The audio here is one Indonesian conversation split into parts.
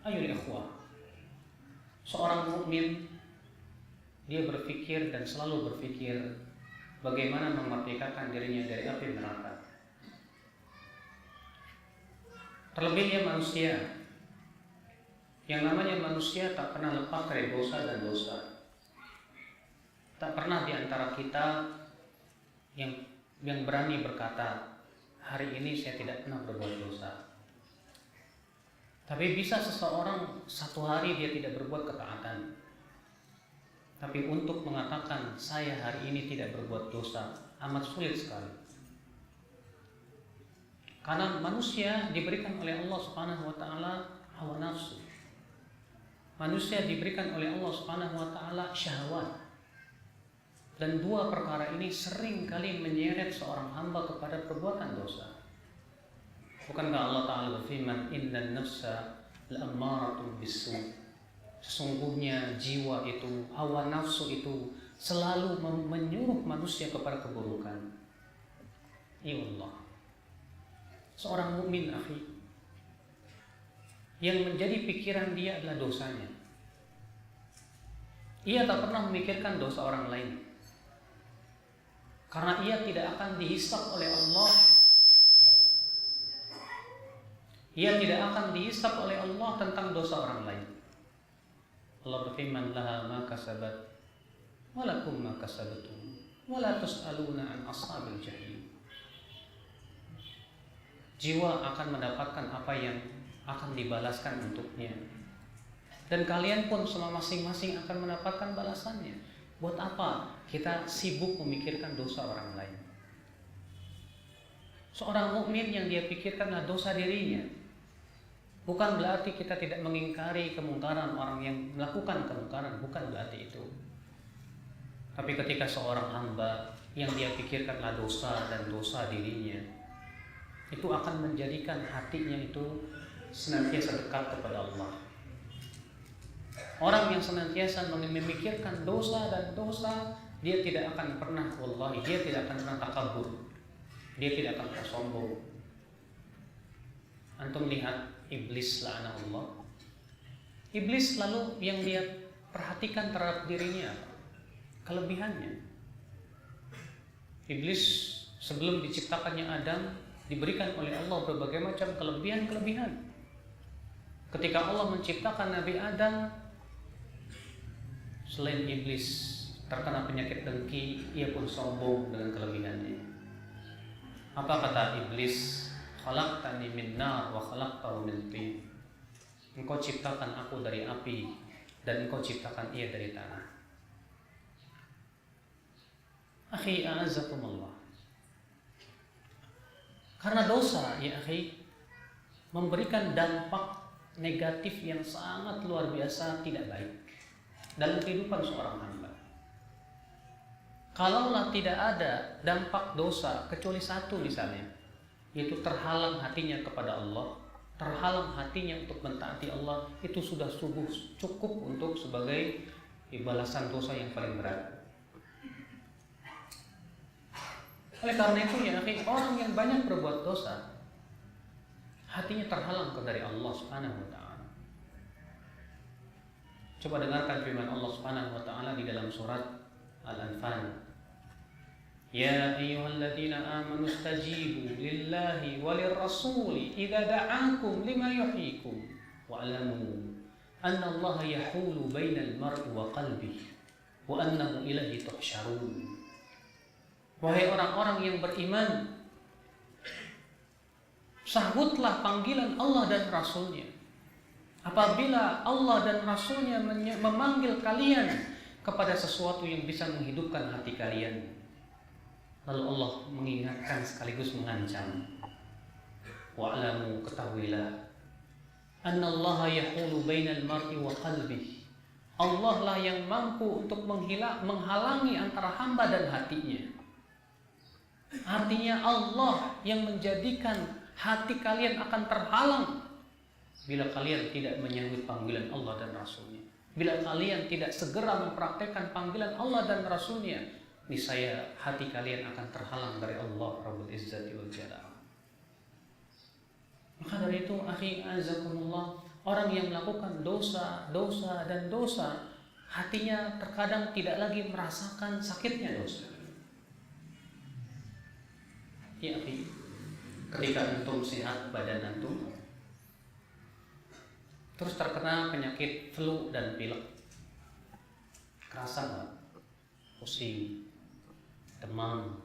Ayo ikhwah, seorang mukmin dia berpikir dan selalu berpikir bagaimana memerdekakan dirinya dari api neraka. Terlebih dia manusia. Yang namanya manusia tak pernah lepas dari dosa dan dosa. Tak pernah di antara kita yang berani berkata, hari ini saya tidak pernah berbuat dosa. Tapi bisa seseorang satu hari dia tidak berbuat ketaatan. Tapi untuk mengatakan saya hari ini tidak berbuat dosa amat sulit sekali. Karena manusia diberikan oleh Allah Subhanahu wa taala hawa nafsu. Manusia diberikan oleh Allah Subhanahu wa taala syahwat. Dan dua perkara ini sering kali menyeret seorang hamba kepada perbuatan dosa. Bukankah Allah Ta'ala berfirman, Innan nafsa la'ammaratun bisu. Sesungguhnya jiwa itu, hawa nafsu itu selalu menyuruh manusia kepada keburukan. Ya Allah, seorang mukmin akhi, yang menjadi pikiran dia adalah dosanya. Ia tak pernah memikirkan dosa orang lain, karena ia tidak akan dihisab oleh Allah. Ia tidak akan dihisab oleh Allah tentang dosa orang lain. Allah berfirman, laha ma kasabat wa lakum ma kasabatum wa la tus'aluna an ashabil jahim. Jiwa akan mendapatkan apa yang akan dibalaskan untuknya, dan kalian pun semua masing-masing akan mendapatkan balasannya. Buat apa kita sibuk memikirkan dosa orang lain? Seorang mukmin yang dia pikirkan adalah dosa dirinya. Bukan berarti kita tidak mengingkari kemungkaran orang yang melakukan kemungkaran, bukan berarti itu. Tapi ketika seorang hamba yang dia pikirkanlah dosa dan dosa dirinya, itu akan menjadikan hatinya itu senantiasa dekat kepada Allah. Orang yang senantiasa memikirkan dosa dan dosa, dia tidak akan pernah, wallahi, dia tidak akan pernah takabur. Dia tidak akan pernah sombong. Antum lihat iblis la'anahullah. Iblis lalu yang dia perhatikan terhadap dirinya apa? Kelebihannya. Iblis sebelum diciptakannya Adam diberikan oleh Allah berbagai macam kelebihan-kelebihan. Ketika Allah menciptakan Nabi Adam, selain iblis terkena penyakit dengki, ia pun sombong dengan kelebihannya. Apa kata iblis? Khalaqtani min nar wa khalaqtahu min tin. Engkau ciptakan aku dari api dan engkau ciptakan ia dari tanah. Akhi a'azzakumullah. Karena dosa ya akhi memberikan dampak negatif yang sangat luar biasa, tidak baik dalam kehidupan seorang hamba. Kalaulah tidak ada dampak dosa kecuali satu misalnya, yaitu terhalang hatinya kepada Allah, terhalang hatinya untuk mentaati Allah, itu sudah cukup untuk sebagai balasan dosa yang paling berat. Oleh karena itu ya akhi, orang yang banyak berbuat dosa, hatinya terhalang dari Allah Subhanahu wa taala. Coba dengarkan firman Allah Subhanahu wa taala di dalam surat Al-Anfal. Ya ayyuhalladzina amanu istajibu lillahi walir rasuli idza da'akum lima yuhyikum wa'lamu anna Allah yahulu bainal mar'i wa qalbihi wa annahu ilaihi tuhsyarun. Wahai orang-orang yang beriman, sahutlah panggilan Allah dan Rasulnya. Apabila Allah dan Rasulnya memanggil kalian kepada sesuatu yang bisa menghidupkan hati kalian, lalu Allah mengingatkan sekaligus mengancam. Wa'lamu, ketahuilah, annallaha yahulu bainal mar'i wa qalbihi. Allah lah yang mampu untuk menghalangi antara hamba dan hatinya. Artinya Allah yang menjadikan hati kalian akan terhalang bila kalian tidak menyambut panggilan Allah dan Rasulnya. Bila kalian tidak segera mempraktekkan panggilan Allah dan Rasulnya, niscaya hati kalian akan terhalang dari Allah Rabbul Izzati wal Jalal. Maka dari itu, akhi azakumullah, Orang yang melakukan dosa, dosa, dan dosa, hatinya terkadang tidak lagi merasakan sakitnya dosa. Ya, ketika antum sehat badan antum, terus terkena penyakit flu dan pilek, kerasa nggak? Pusing, demam.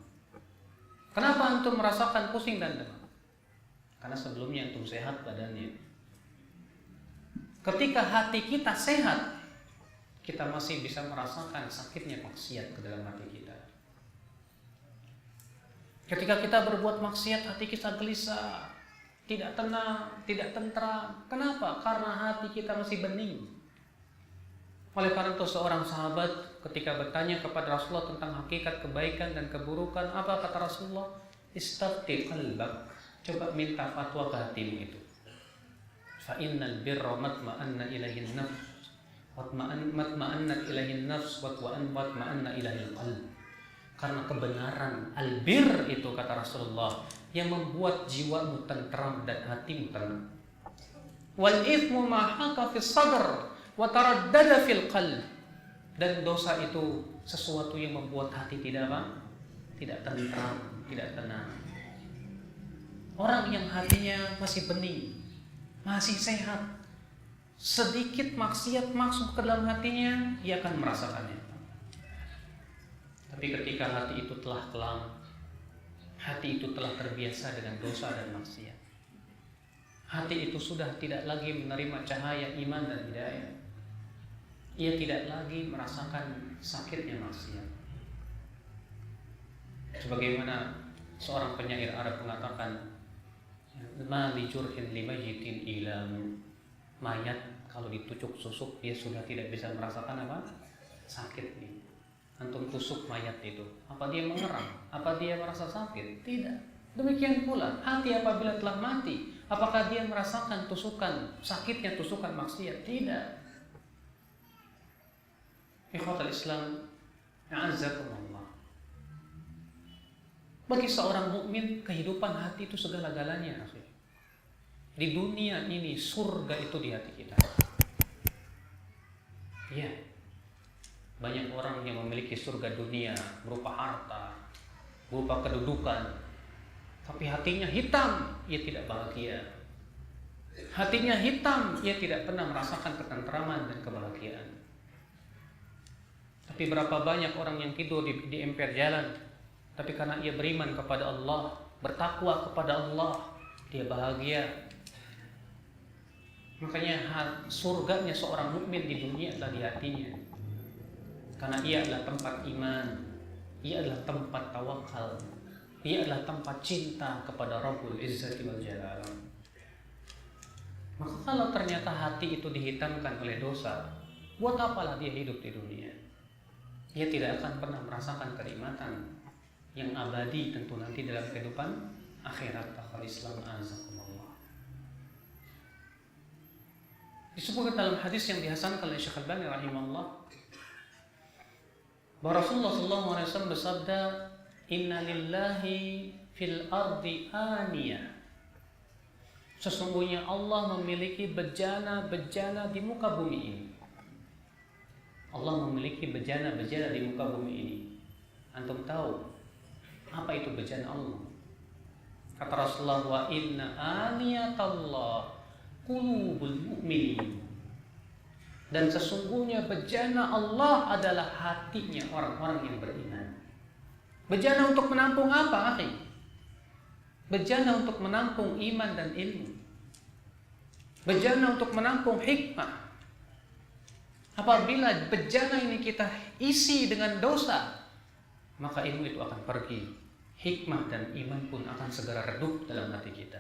Kenapa antum merasakan pusing dan demam? Karena sebelumnya antum sehat badannya. Ketika hati kita sehat, kita masih bisa merasakan sakitnya maksiat ke dalam hati kita. Ketika kita berbuat maksiat, hati kita gelisah, tidak tenang, tidak tentram. Kenapa? Karena hati kita masih bening. Oleh karena itu seorang sahabat ketika bertanya kepada Rasulullah tentang hakikat kebaikan dan keburukan, apa kata Rasulullah? Istafti qalbak. Coba minta fatwa ke hatimu itu. Fa innal birra matma'anna ilaihin nafs matma'annat ilaihin nafs watma'anna ilaihil qalb. Karena kebenaran albir itu kata Rasulullah yang membuat jiwamu tentram dan hatimu tenang. Wal ithmu ma haka fis sadr wa taraddada fil qalb. Dan dosa itu sesuatu yang membuat hati tidak apa? Tidak tentram, tidak tenang. Orang yang hatinya masih bening, masih sehat, sedikit maksiat masuk ke dalam hatinya, ia akan merasakannya. Tapi ketika hati itu telah kelam, hati itu telah terbiasa dengan dosa dan maksiat, hati itu sudah tidak lagi menerima cahaya iman dan hidayah, ia tidak lagi merasakan sakitnya maksiat. Sebagaimana seorang penyair Arab mengatakan, ma li jurhin limayitin ilamu. Mayat kalau ditucuk susuk dia sudah tidak bisa merasakan apa? Sakit nih. Antum tusuk mayat itu, apa dia mengerang? Apa dia merasa sakit? Tidak. Demikian pula hati apabila telah mati, apakah dia merasakan tusukan, sakitnya tusukan maksiat? Tidak. Ikhwatul Islam, a'azzakumullah. Bagi seorang mukmin kehidupan hati itu segala-galanya. Di dunia ini surga itu di hati kita. Ya, banyak orang yang memiliki surga dunia berupa harta, berupa kedudukan, tapi hatinya hitam, ia tidak bahagia. Hatinya hitam, ia tidak pernah merasakan ketentraman dan kebahagiaan. Tapi berapa banyak orang yang tidur di emper jalan, tapi karena ia beriman kepada Allah, bertakwa kepada Allah, dia bahagia. Makanya surganya seorang mukmin di dunia adalah di hatinya. Karena ia adalah tempat iman, ia adalah tempat tawakal, ia adalah tempat cinta kepada Rabbul Izzati wal Jalal. Maka kalau ternyata hati itu dihitamkan oleh dosa, buat apalah dia hidup di dunia? Dia tidak akan pernah merasakan kenikmatan yang abadi tentu nanti dalam kehidupan akhirat. Akal Islam azakumullah. Disebutkan dalam hadis yang dihasankan oleh Syekh Al-Albani rahimahullah bahwa Rasulullah SAW bersabda, Inna lillahi fil ardi aniyah. Sesungguhnya Allah memiliki bejana-bejana di muka bumi ini. Allah memiliki bejana-bejana di muka bumi ini. Antum tahu apa itu bejana Allah? Kata Rasulullah, wa inna aniyatallah qulubul mu'minin. Dan sesungguhnya bejana Allah adalah hatinya orang-orang yang beriman. Bejana untuk menampung apa, akhi? Bejana untuk menampung iman dan ilmu. Bejana untuk menampung hikmah. Apabila bejana ini kita isi dengan dosa, maka ilmu itu akan pergi. Hikmah dan iman pun akan segera redup dalam hati kita.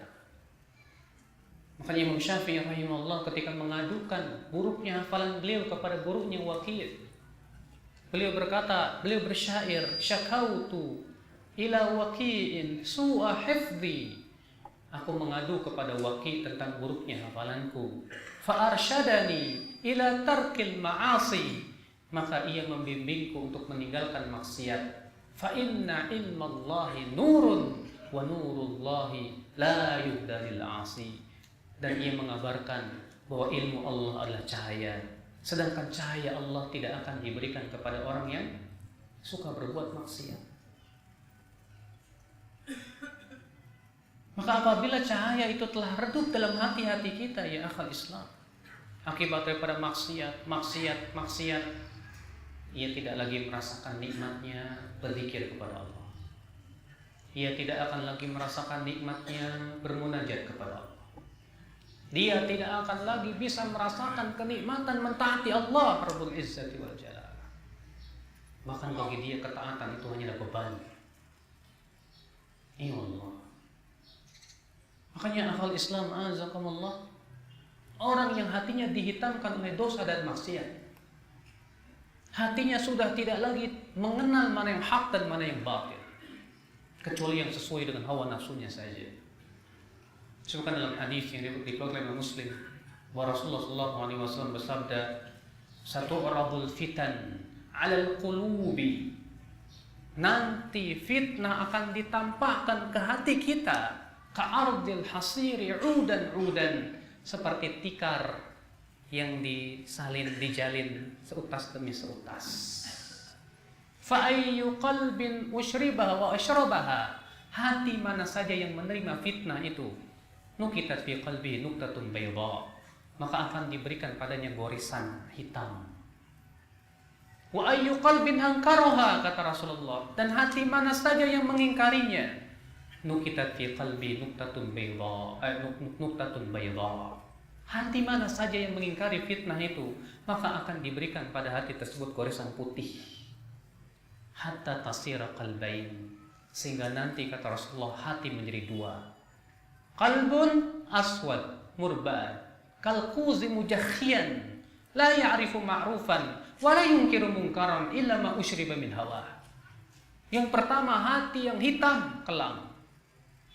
Makanya Imam Syafi'i rahimahullah ketika mengadukan buruknya hafalan beliau kepada gurunya Waqi', beliau berkata, beliau bersyair, syakautu ila Waqi'in su'a hifdhi. Aku mengadu kepada Waqi' tentang buruknya hafalanku. Fa arsyadani ila tarkil ma'asi. Maka ia membimbingku untuk meninggalkan maksiat. Fa inna ilmallahi nurun wa nurullahi la yuhda lil 'asi. Dan ia mengabarkan bahwa ilmu Allah adalah cahaya, sedangkan cahaya Allah tidak akan diberikan kepada orang yang suka berbuat maksiat. Maka apabila cahaya itu telah redup dalam hati-hati kita, ya akhal Islam, akibat daripada maksiat, ia tidak lagi merasakan nikmatnya berzikir kepada Allah. Ia tidak akan lagi merasakan nikmatnya bermunajat kepada Allah. Dia tidak akan lagi bisa merasakan kenikmatan mentaati Allah Rabbul Izzati wal Jalal. Bahkan bagi dia ketaatan itu hanyalah beban. Ya Allah. Makanya akhwal Islam azakumullah, orang yang hatinya dihitamkan oleh dosa dan maksiat, hatinya sudah tidak lagi mengenal mana yang hak dan mana yang batil, kecuali yang sesuai dengan hawa nafsunya saja. Sebutkan dalam hadis yang dikeluarkan oleh Muslim bahwa Rasulullah SAW bersabda, "Satu'radul fitan 'alal qulubi." Nanti fitnah akan ditampakkan ke hati kita, ka'ardil hasiri 'udan, seperti tikar yang dijalin seutas demi seutas. Fa ayyu qalbin ushribaha wa ashrabaha, hati mana saja yang menerima fitnah itu, nukitat fi qalbi nuktatun bayda, maka akan diberikan padanya gorisan hitam. Wa ayyu qalbin ankaraha, kata Rasulullah, dan hati mana saja yang mengingkarinya, nukitat fi qalbi nuktatun bayda. Hati mana saja yang mengingkari fitnah itu, maka akan diberikan pada hati tersebut gorisan putih. Hatta tasira qalbain, sehingga nanti kata Rasulullah hati menjadi dua. Qalbun aswad murbad kalquzi mujakhian la ya'rifu ma'rufan wa la yunkiru munkaran illa ma ushriba min hawa. Yang pertama, hati yang hitam kelam,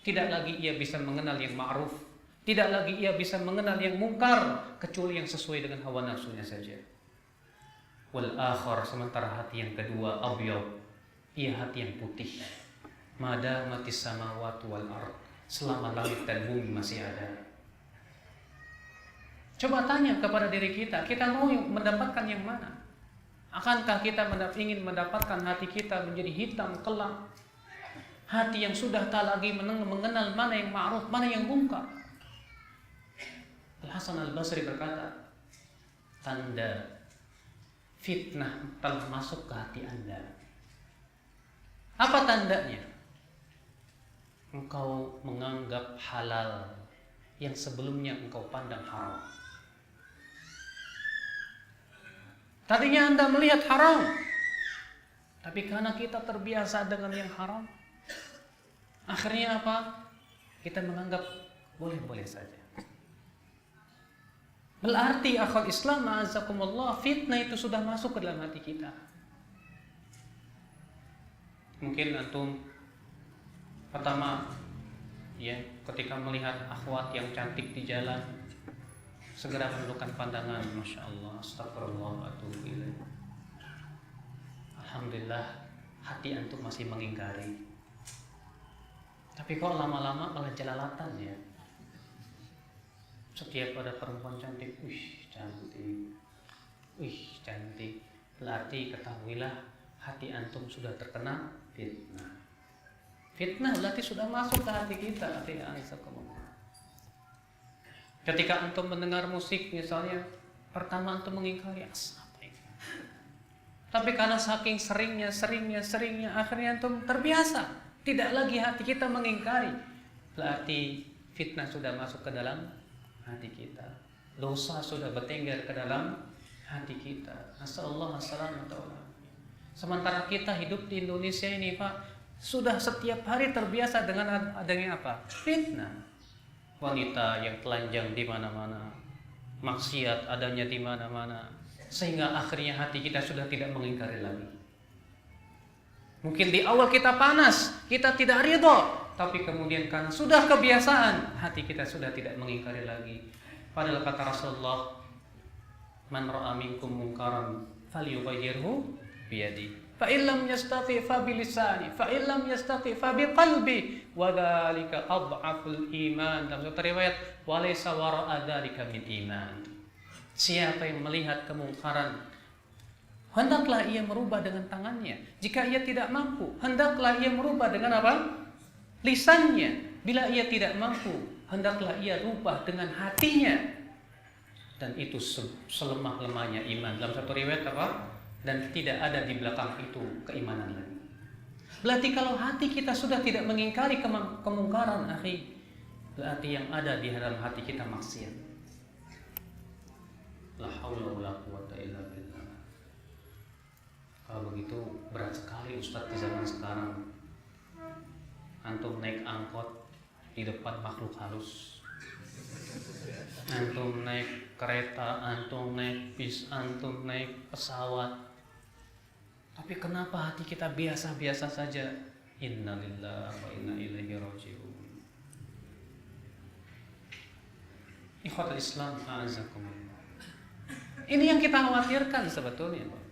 tidak lagi ia bisa mengenal yang ma'ruf, tidak lagi ia bisa mengenal yang mungkar kecuali yang sesuai dengan hawa nafsunya saja. Wal akhar, sementara hati yang kedua, abyad, ia hati yang putih. Madamatis samawati wal ard, selama langit dan bumi masih ada. Coba tanya kepada diri kita, kita mau mendapatkan yang mana? Akankah kita ingin mendapatkan hati kita menjadi hitam kelam, hati yang sudah tak lagi mengenal mana yang ma'ruf, mana yang mungkar? Al-Hasan Al-Basri berkata, tanda fitnah telah masuk ke hati Anda. Apa tandanya? Engkau menganggap halal yang sebelumnya engkau pandang haram. Tadinya Anda melihat haram, tapi karena kita terbiasa dengan yang haram, akhirnya apa? Kita menganggap boleh-boleh saja. Berarti akhwat Islam ma'azakumullah, fitnah itu sudah masuk ke dalam hati kita. Mungkin antum pertama, ya, ketika melihat akhwat yang cantik di jalan, segera menundukkan pandangan, masya Allah, astagfirullah, atubu ilaih. Alhamdulillah, hati antum masih mengingkari. Tapi kok lama-lama malah jelalatan ya. Setiap ada perempuan cantik, cantik. Berarti ketahuilah hati antum sudah terkena fitnah. Fitnah berarti sudah masuk ke hati kita. Ketika antum mendengar musik misalnya, pertama antum mengingkari, apa ini? Tapi karena saking seringnya, akhirnya antum terbiasa. Tidak lagi hati kita mengingkari. Berarti fitnah sudah masuk ke dalam hati kita. Dosa sudah bertengger ke dalam hati kita. Nasallallahu alaihi wasallam. Sementara kita hidup di Indonesia ini, Pak, sudah setiap hari terbiasa dengan adanya apa? Fitnah. Wanita yang telanjang di mana-mana, maksiat adanya di mana-mana, sehingga akhirnya hati kita sudah tidak mengingkari lagi. Mungkin di awal kita panas, kita tidak ridho, tapi kemudian karena sudah kebiasaan, hati kita sudah tidak mengingkari lagi. Padahal kata Rasulullah, man ra'a minkum munkaran falyughayyirhu biyadi. fa illam yastati fa bilisani, fa illam yastati fa biqalbi, wa dzalika adhaful iman. Dalam satu riwayat, wa laysa wara'a dzalika min iman. Siapa yang melihat kemungkaran, hendaklah ia merubah dengan tangannya. Jika ia tidak mampu, hendaklah ia merubah dengan apa? Lisannya. Bila ia tidak mampu, hendaklah ia rubah dengan hatinya. Dan itu selemah-lemahnya iman. Dalam satu riwayat apa? Dan tidak ada di belakang itu keimanan lagi. Berarti kalau hati kita sudah tidak mengingkari kemungkaran, akhi, berarti yang ada di dalam hati kita maksiat. La haula wala quwata illa billah. Kalau begitu berat sekali Ustaz di zaman sekarang. Antum naik angkot di depan makhluk halus. Antum naik kereta, antum naik bis, antum naik pesawat. Tapi kenapa hati kita biasa-biasa saja? Inna lillahi wa inna ilaihi raji'un. Ikhwatul Islam, a'azakumullah. Ini yang kita khawatirkan sebetulnya, Pak.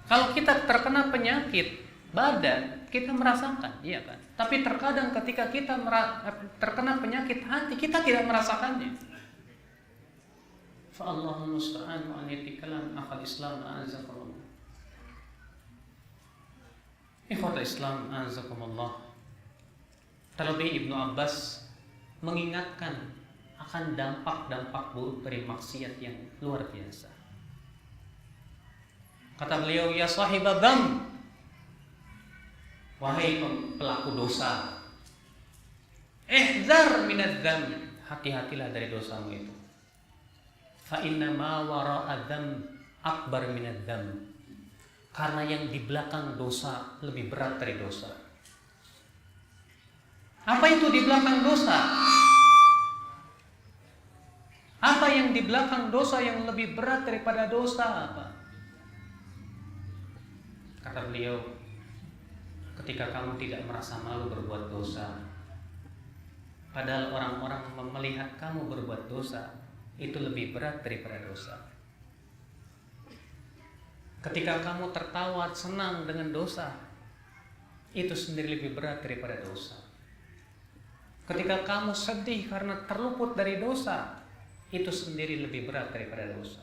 Kalau kita terkena penyakit badan, kita merasakan, iya kan? Tapi terkadang ketika kita terkena penyakit hati, kita tidak merasakannya. Fa Allahul musta'an wa anitikalan akhal Islam, a'azakumullah. Ikhwatul Islam, a'azakumullah. Terlebih Ibnu Abbas mengingatkan akan dampak-dampak buruk dari maksiat yang luar biasa. Kata beliau, ya sahibad dzam, wahai pelaku dosa, ihdzar minadz dzam, hati-hatilah dari dosamu itu. Fa inna ma wara'a dzam akbar minadz dzam. Karena yang di belakang dosa lebih berat dari dosa. Apa itu di belakang dosa? Apa yang di belakang dosa yang lebih berat daripada dosa? Apa? Kata beliau, ketika kamu tidak merasa malu berbuat dosa, padahal orang-orang melihat kamu berbuat dosa, itu lebih berat daripada dosa. Ketika kamu tertawa senang dengan dosa, itu sendiri lebih berat daripada dosa. Ketika kamu sedih karena terluput dari dosa, itu sendiri lebih berat daripada dosa.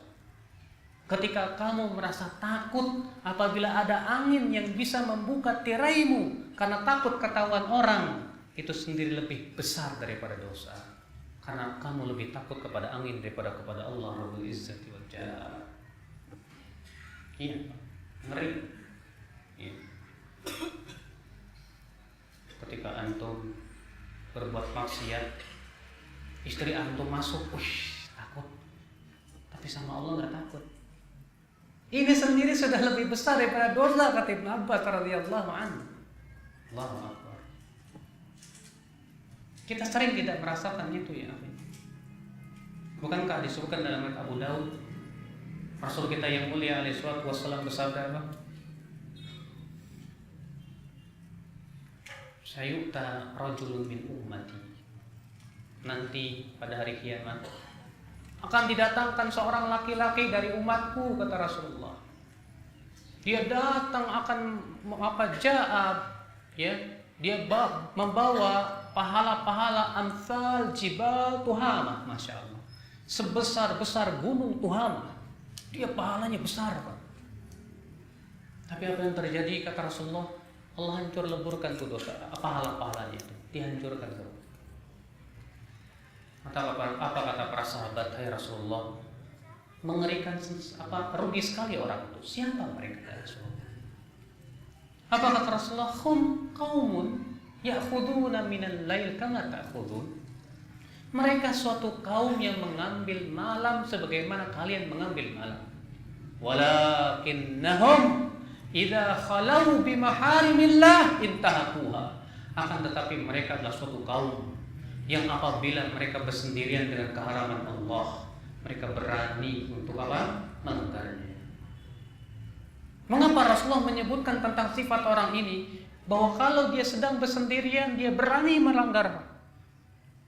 Ketika kamu merasa takut apabila ada angin yang bisa membuka tiraimu karena takut ketahuan orang, itu sendiri lebih besar daripada dosa. Karena kamu lebih takut kepada angin daripada kepada Allah Rabbul Izzati wal Jalal. Iya, ngeri. Iya. Ketika antum berbuat maksiat, istri antum masuk, takut. Tapi sama Allah nggak takut. Ini sendiri sudah lebih besar daripada dosa, kata Ibnu Abbas radhiyallahu anhu. Allahu Akbar. Kita sering tidak merasakan itu ya. Bukankah disebutkan dalam Abu Daud, Rasul kita yang mulia alaihi salatu wassalam bersabda apa? Sayu'ta rajulun min ummati. Nanti pada hari kiamat akan didatangkan seorang laki-laki dari umatku, kata Rasulullah. Dia datang akan ya, dia membawa pahala-pahala amsal jibal Tuhama, Masya Allah, sebesar-besar gunung Tuhama. Dia pahalanya besar, Pak. Tapi apa yang terjadi, kata Rasulullah, Allah hancur leburkan tuh dosa, pahala-pahalanya itu dihancurkan. Apa kata para sahabat, hai Rasulullah, mengerikan, rugi sekali orang itu. Siapa mereka, ya Rasulullah? Apa kata Rasulullah? Hum qaumun ya'khuduna minal lail kama ta'khudun. Mereka suatu kaum yang mengambil malam sebagaimana kalian mengambil malam. Walakinnahum idza khalau bi maharimillah intahakuha. Akan tetapi mereka adalah suatu kaum yang apabila mereka bersendirian dengan keharaman Allah, mereka berani untuk apa? Melanggarnya. Mengapa Rasulullah menyebutkan tentang sifat orang ini? Bahwa kalau dia sedang bersendirian, dia berani melanggar.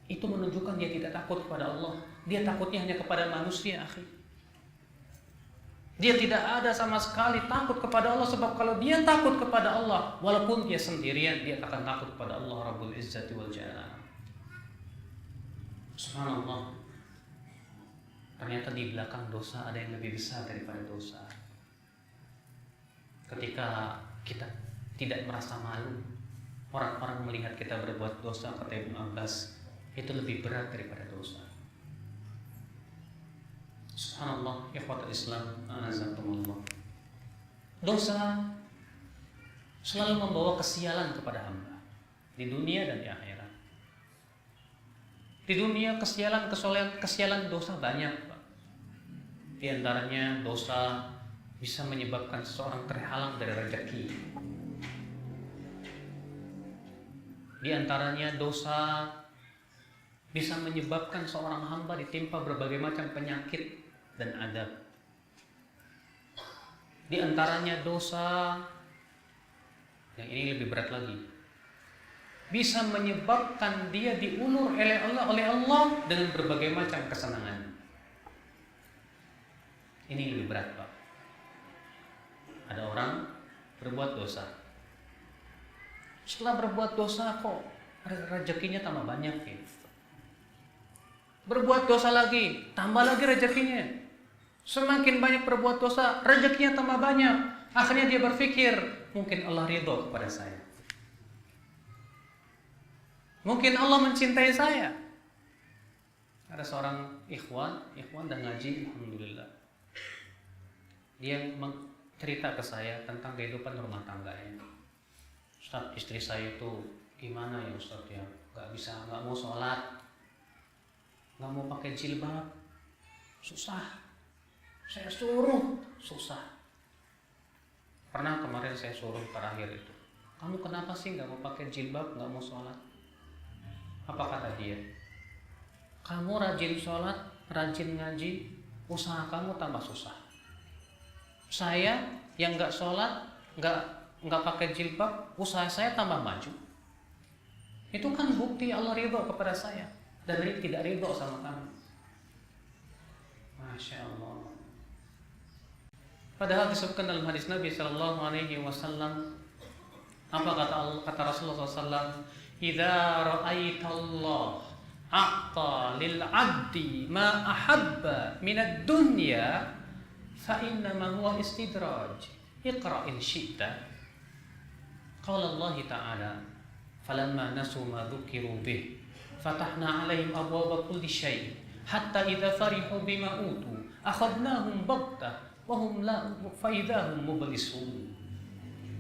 Itu menunjukkan dia tidak takut kepada Allah. Dia takutnya hanya kepada manusia, akhi. Dia tidak ada sama sekali takut kepada Allah, sebab kalau dia takut kepada Allah, walaupun dia sendirian, dia akan takut kepada Allah Rabbul Izzati wal Jalal. Subhanallah. Ternyata di belakang dosa ada yang lebih besar daripada dosa. Ketika kita tidak merasa malu, orang-orang melihat kita berbuat dosa, kata Ibnu Abbas, itu lebih berat daripada dosa. Subhanallah, ikhwatul Islam, a'azakumullah. Dosa selalu membawa kesialan kepada hamba di dunia dan di akhirat. Di dunia kesialan dosa banyak, Pak. Di antaranya dosa bisa menyebabkan seseorang terhalang dari rezeki. Di antaranya dosa bisa menyebabkan seorang hamba ditimpa berbagai macam penyakit dan adab. Di antaranya dosa yang ini lebih berat lagi, bisa menyebabkan dia diulur oleh Allah dengan berbagai macam kesenangan. Ini lebih berat, Pak. Ada orang berbuat dosa, setelah berbuat dosa kok rezekinya tambah banyak ya. Berbuat dosa lagi, tambah lagi rezekinya. Semakin banyak berbuat dosa, rezekinya tambah banyak. Akhirnya dia berpikir, mungkin Allah ridho kepada saya, mungkin Allah mencintai saya. Ada seorang ikhwan dan ngaji, alhamdulillah. Dia cerita ke saya tentang kehidupan rumah tangganya. Ustaz, istri saya itu gimana ya Ustaz ya, nggak mau sholat, nggak mau pakai jilbab, susah. Saya suruh, susah. Pernah kemarin saya suruh terakhir itu, kamu kenapa sih nggak mau pakai jilbab, nggak mau sholat? Apa kata dia? Kamu rajin sholat, rajin ngaji, usaha kamu tambah susah. Saya yang nggak sholat, nggak pakai jilbab, usaha saya tambah maju. Itu kan bukti Allah ridho kepada saya dan tidak ridho sama kamu. Masya Allah. Padahal disebutkan dalam hadis Nabi Sallallahu Alaihi Wasallam, apa kata Rasulullah SAW? Idza ra'aitallah a'ta lil 'abdi ma ahabba minad dunya fa innama huwa istidraj. Iqra in syi'ta. Qala Allah Ta'ala, falamma nasu ma dzukiru bih fatahna 'alaihim abwaaba kulli syai' hatta idza farihu bima utu akhadnahum baghtah wahum la faidahum mublisun.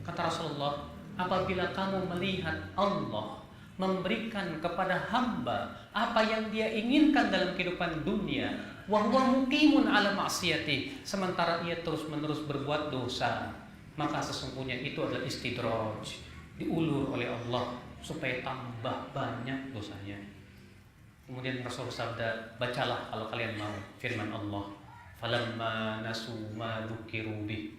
Kata Rasulullah, apabila kamu melihat Allah memberikan kepada hamba apa yang dia inginkan dalam kehidupan dunia, wa huwa muqimun ala ma'siyati, sementara ia terus-menerus berbuat dosa, maka sesungguhnya itu adalah istidraj, diulur oleh Allah supaya tambah banyak dosanya. Kemudian Rasul sabda, bacalah kalau kalian mau firman Allah, falamma nasu ma dzukiru bih.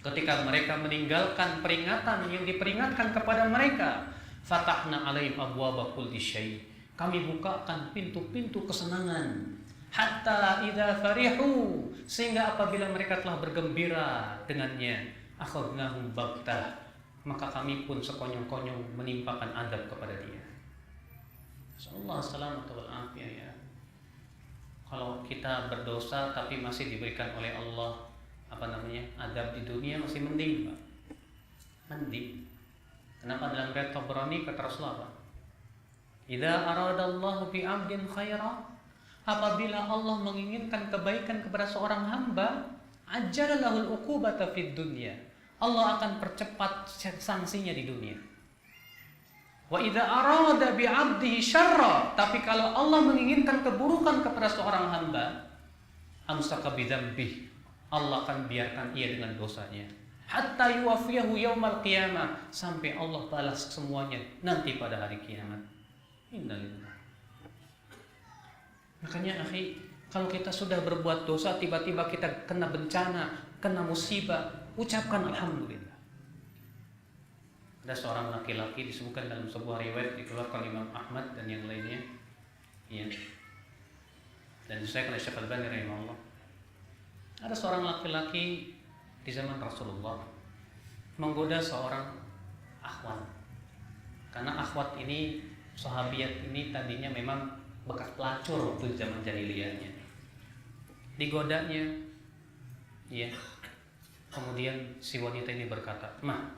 Ketika mereka meninggalkan peringatan yang diperingatkan kepada mereka, fatahna alaihim abwaaba kulli syai', kami bukakan pintu-pintu kesenangan, hatta idza farihu, sehingga apabila mereka telah bergembira dengannya, akhadnahum baghtah, maka kami pun sekonyong-konyong menimpakan adab kepada dia. Sallallahu alaihi wasallam ya. Kalau kita berdosa tapi masih diberikan oleh Allah adab di dunia, masih mending, Pak. Mending. Kenapa dalam riwayat Tabrani kata Rasulullah, idza aradallahu bi 'abdin khaira, apabila Allah menginginkan kebaikan kepada seorang hamba, ajjalallahu al-uqubata fid dunya, Allah akan percepat sanksinya di dunia. Wa idza arada bi 'abdihi syarra, tapi kalau Allah menginginkan keburukan kepada seorang hamba, amsaka bi dzambih, Allah akan biarkan ia dengan dosanya, hatta yuwafiyahu yaumal qiyamah, sampai Allah balas semuanya nanti pada hari kiamat. Innalillah. Makanya akhi, kalau kita sudah berbuat dosa, tiba-tiba kita kena bencana, kena musibah, ucapkan alhamdulillah. Ada seorang laki-laki disebutkan dalam sebuah riwayat dikeluarkan Imam Ahmad dan yang lainnya, ya. Dan disahkan oleh Syekh Al-Albani rahimahullah. Ada seorang laki-laki di zaman Rasulullah menggoda seorang akhwat. Karena akhwat ini, sahabiat ini tadinya memang bekas pelacur waktu zaman jahiliyahnya. Digodanya, ya. Kemudian si wanita ini berkata, "Mah,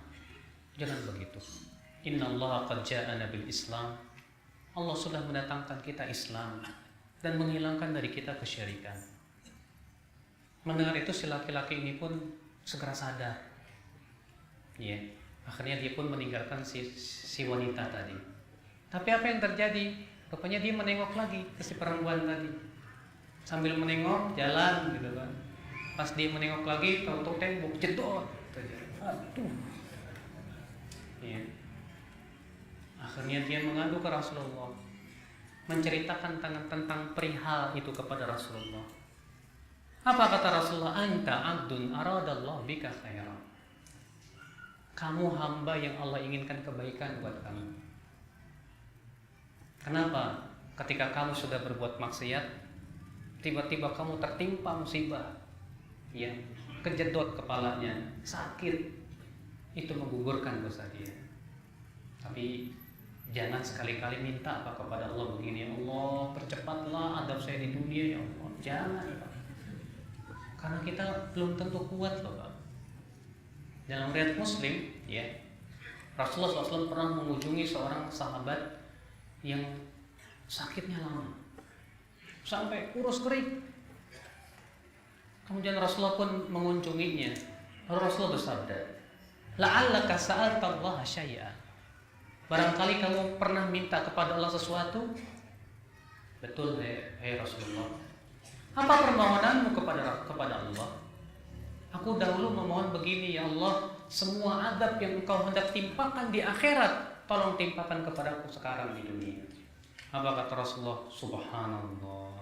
jangan begitu. Innallaha qad ja'ana bil Islam." Allah sudah mendatangkan kita Islam dan menghilangkan dari kita kesyirikan. Mendengar itu si laki-laki ini pun segera sadar. Ya, akhirnya dia pun meninggalkan si wanita tadi. Tapi apa yang terjadi? Rupanya dia menengok lagi ke si perempuan tadi. Sambil menengok jalan gitu kan. Pas dia menengok lagi, tahu-tahu tembok jedot. Aduh. Ya. Akhirnya dia mengadu ke Rasulullah, menceritakan tentang perihal itu kepada Rasulullah. Apa kata Rasulullah? Anta abdun aradallahu bika khairan. Kamu hamba yang Allah inginkan kebaikan buat kamu. Kenapa? Ketika kamu sudah berbuat maksiat, tiba-tiba kamu tertimpa musibah, ya, kejedot kepalanya, sakit, itu menggugurkan dosa dia. Tapi jangan sekali-kali minta apa kepada Allah begini, ya Allah, percepatlah adab saya di dunia, ya Allah. Jangan, Pak. Karena kita belum tentu kuat loh, Pak. Dalam riwayat Muslim, ya, Rasulullah SAW pernah mengunjungi seorang sahabat yang sakitnya lama, sampai kurus kering. Kemudian Rasulullah pun mengunjunginya. Rasulullah bersabda, "La'allaka sa'alta Allah syai'an." Barangkali kamu pernah minta kepada Allah sesuatu? Betul, hai Rasulullah. Apa permohonanmu kepada Allah? Aku dahulu memohon begini, ya Allah, semua adab yang Engkau hendak timpakan di akhirat, tolong timpakan kepadaku sekarang di dunia. Apa kata Rasulullah? Subhanallah,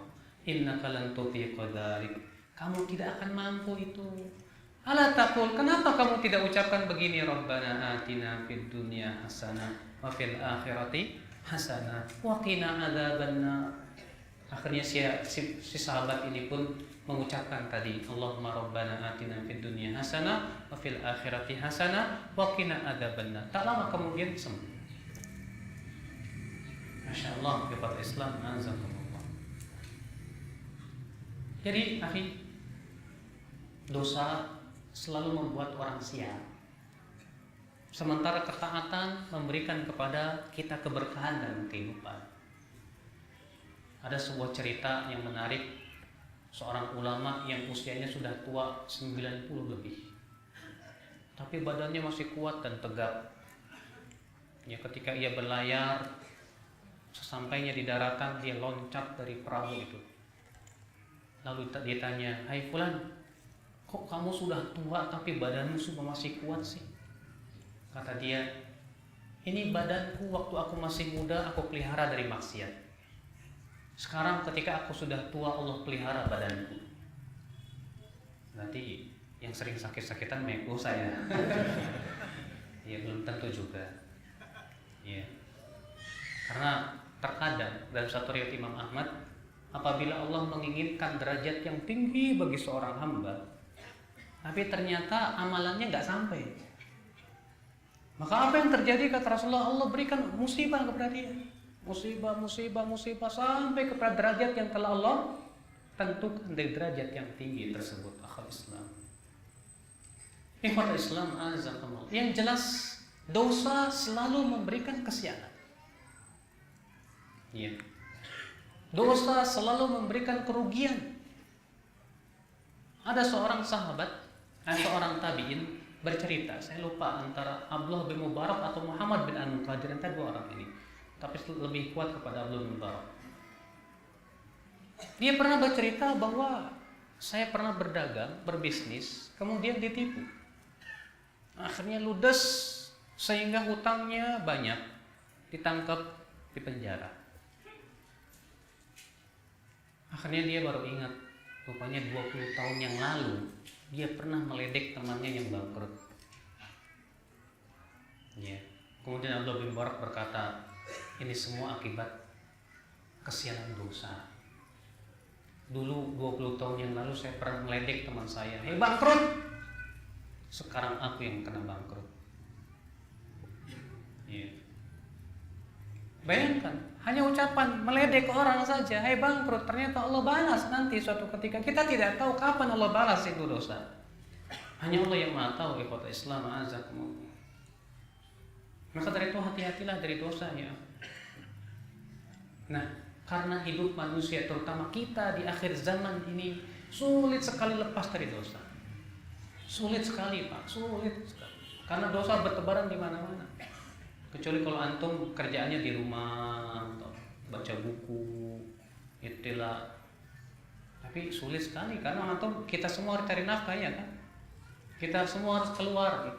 innaka lan tutiqa dzalik. Kamu tidak akan mampu itu. Ala taqul, kenapa kamu tidak ucapkan begini, Rabbana atina fid dunya hasanah wa fil akhirati hasanah wa qina adzabannar. Akhirnya si sahabat ini pun mengucapkan tadi, Allahumma Rabbana atina fid dunya hasanah wa fil akhirati hasanah wa qina adzabannar. Tak lama kemudian sembuh. Masya Allah, kepada Islam, azakumullah. Jadi, akhi, dosa selalu membuat orang sial. Sementara ketaatan memberikan kepada kita keberkahan dalam kehidupan. Ada sebuah cerita yang menarik, seorang ulama yang usianya sudah tua 90 lebih, tapi badannya masih kuat dan tegap. Ya, ketika ia berlayar, sesampainya di daratan dia loncat dari perahu itu. Lalu dia tanya, "Hai fulan, kok kamu sudah tua tapi badanmu masih kuat sih?" Kata dia, "Ini badanku waktu aku masih muda aku pelihara dari maksiat. Sekarang ketika aku sudah tua Allah pelihara badanku." Berarti yang sering sakit-sakitan meko saya. Ya belum tentu juga. Ya. Karena terkadang dalam satu riwayat Imam Ahmad, apabila Allah menginginkan derajat yang tinggi bagi seorang hamba, tapi ternyata amalannya nggak sampai, maka apa yang terjadi? Kata Rasulullah, Allah berikan musibah kepada dia. Musibah sampai kepada derajat yang telah Allah tentukan, dari derajat yang tinggi tersebut. Akhul Islam, ikhwatul Islam, azakumullah. Yang jelas dosa selalu memberikan kesialan. Ya. Dosa selalu memberikan kerugian. Ada seorang sahabat, seorang tabi'in bercerita, saya lupa antara Abdullah bin Mubarak atau Muhammad bin Al-Muqadir, antara dua orang ini, tapi lebih kuat kepada Abdullah bin Mubarak. Dia pernah bercerita bahwa saya pernah berdagang, berbisnis, kemudian ditipu. Akhirnya ludes sehingga hutangnya banyak, ditangkap, di penjara. Akhirnya dia baru ingat, rupanya 20 tahun yang lalu dia pernah meledek temannya yang bangkrut. Ya. Kemudian Abdullah bin Mubarak berkata, ini semua akibat kesialan dosa. Dulu 20 tahun yang lalu saya pernah meledek teman saya, "Hei bangkrut." Sekarang aku yang kena bangkrut. Iya. Bayangkan, hanya ucapan meledek orang saja, "Hei bangkrut," ternyata Allah balas nanti suatu ketika. Kita tidak tahu kapan Allah balas itu dosa. Hanya Allah yang Maha tahu. Ikhwata Islam, azakumullah. Maka dari itu hati-hatilah dari dosa ya. Nah, karena hidup manusia terutama kita di akhir zaman ini sulit sekali lepas dari dosa. Sulit sekali Pak, sulit sekali. Karena dosa bertebaran di mana-mana. Kecuali kalau antum kerjaannya di rumah, baca buku, itulah. Tapi sulit sekali karena antum, kita semua harus cari nafkah ya kan. Kita semua harus keluar.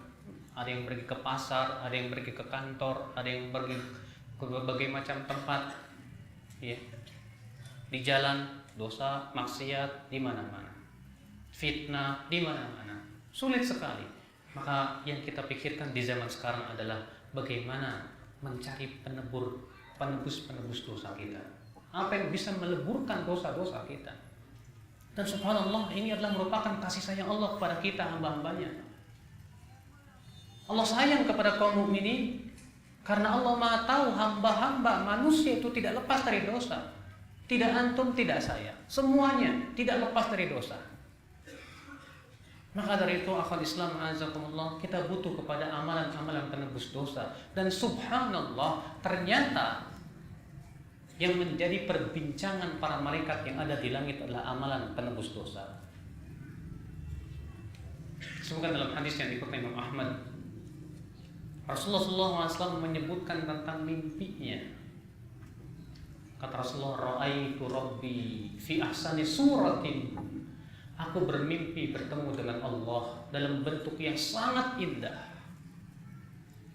Ada yang pergi ke pasar, ada yang pergi ke kantor, ada yang pergi ke berbagai macam tempat. Ya. Di jalan dosa, maksiat di mana-mana. Fitnah di mana-mana. Sulit sekali. Maka yang kita pikirkan di zaman sekarang adalah bagaimana mencari penebus dosa kita. Apa yang bisa meleburkan dosa-dosa kita. Dan subhanallah, ini adalah merupakan kasih sayang Allah kepada kita, hamba-hambanya. Allah sayang kepada kaum mukminin karena Allah Maha tahu hamba-hamba manusia itu tidak lepas dari dosa. Tidak antum, tidak saya. Semuanya tidak lepas dari dosa. Maka dari itu akhwat Islam azakumullah, kita butuh kepada amalan-amalan penebus dosa. Dan subhanallah, ternyata yang menjadi perbincangan para malaikat yang ada di langit adalah amalan penebus dosa. Semoga dalam hadis yang dikutip Imam Ahmad, Rasulullah SAW menyebutkan tentang mimpinya. Kata Rasulullah, "Ra'aitu Rabbi fi ahsani suratin." Aku bermimpi bertemu dengan Allah dalam bentuk yang sangat indah.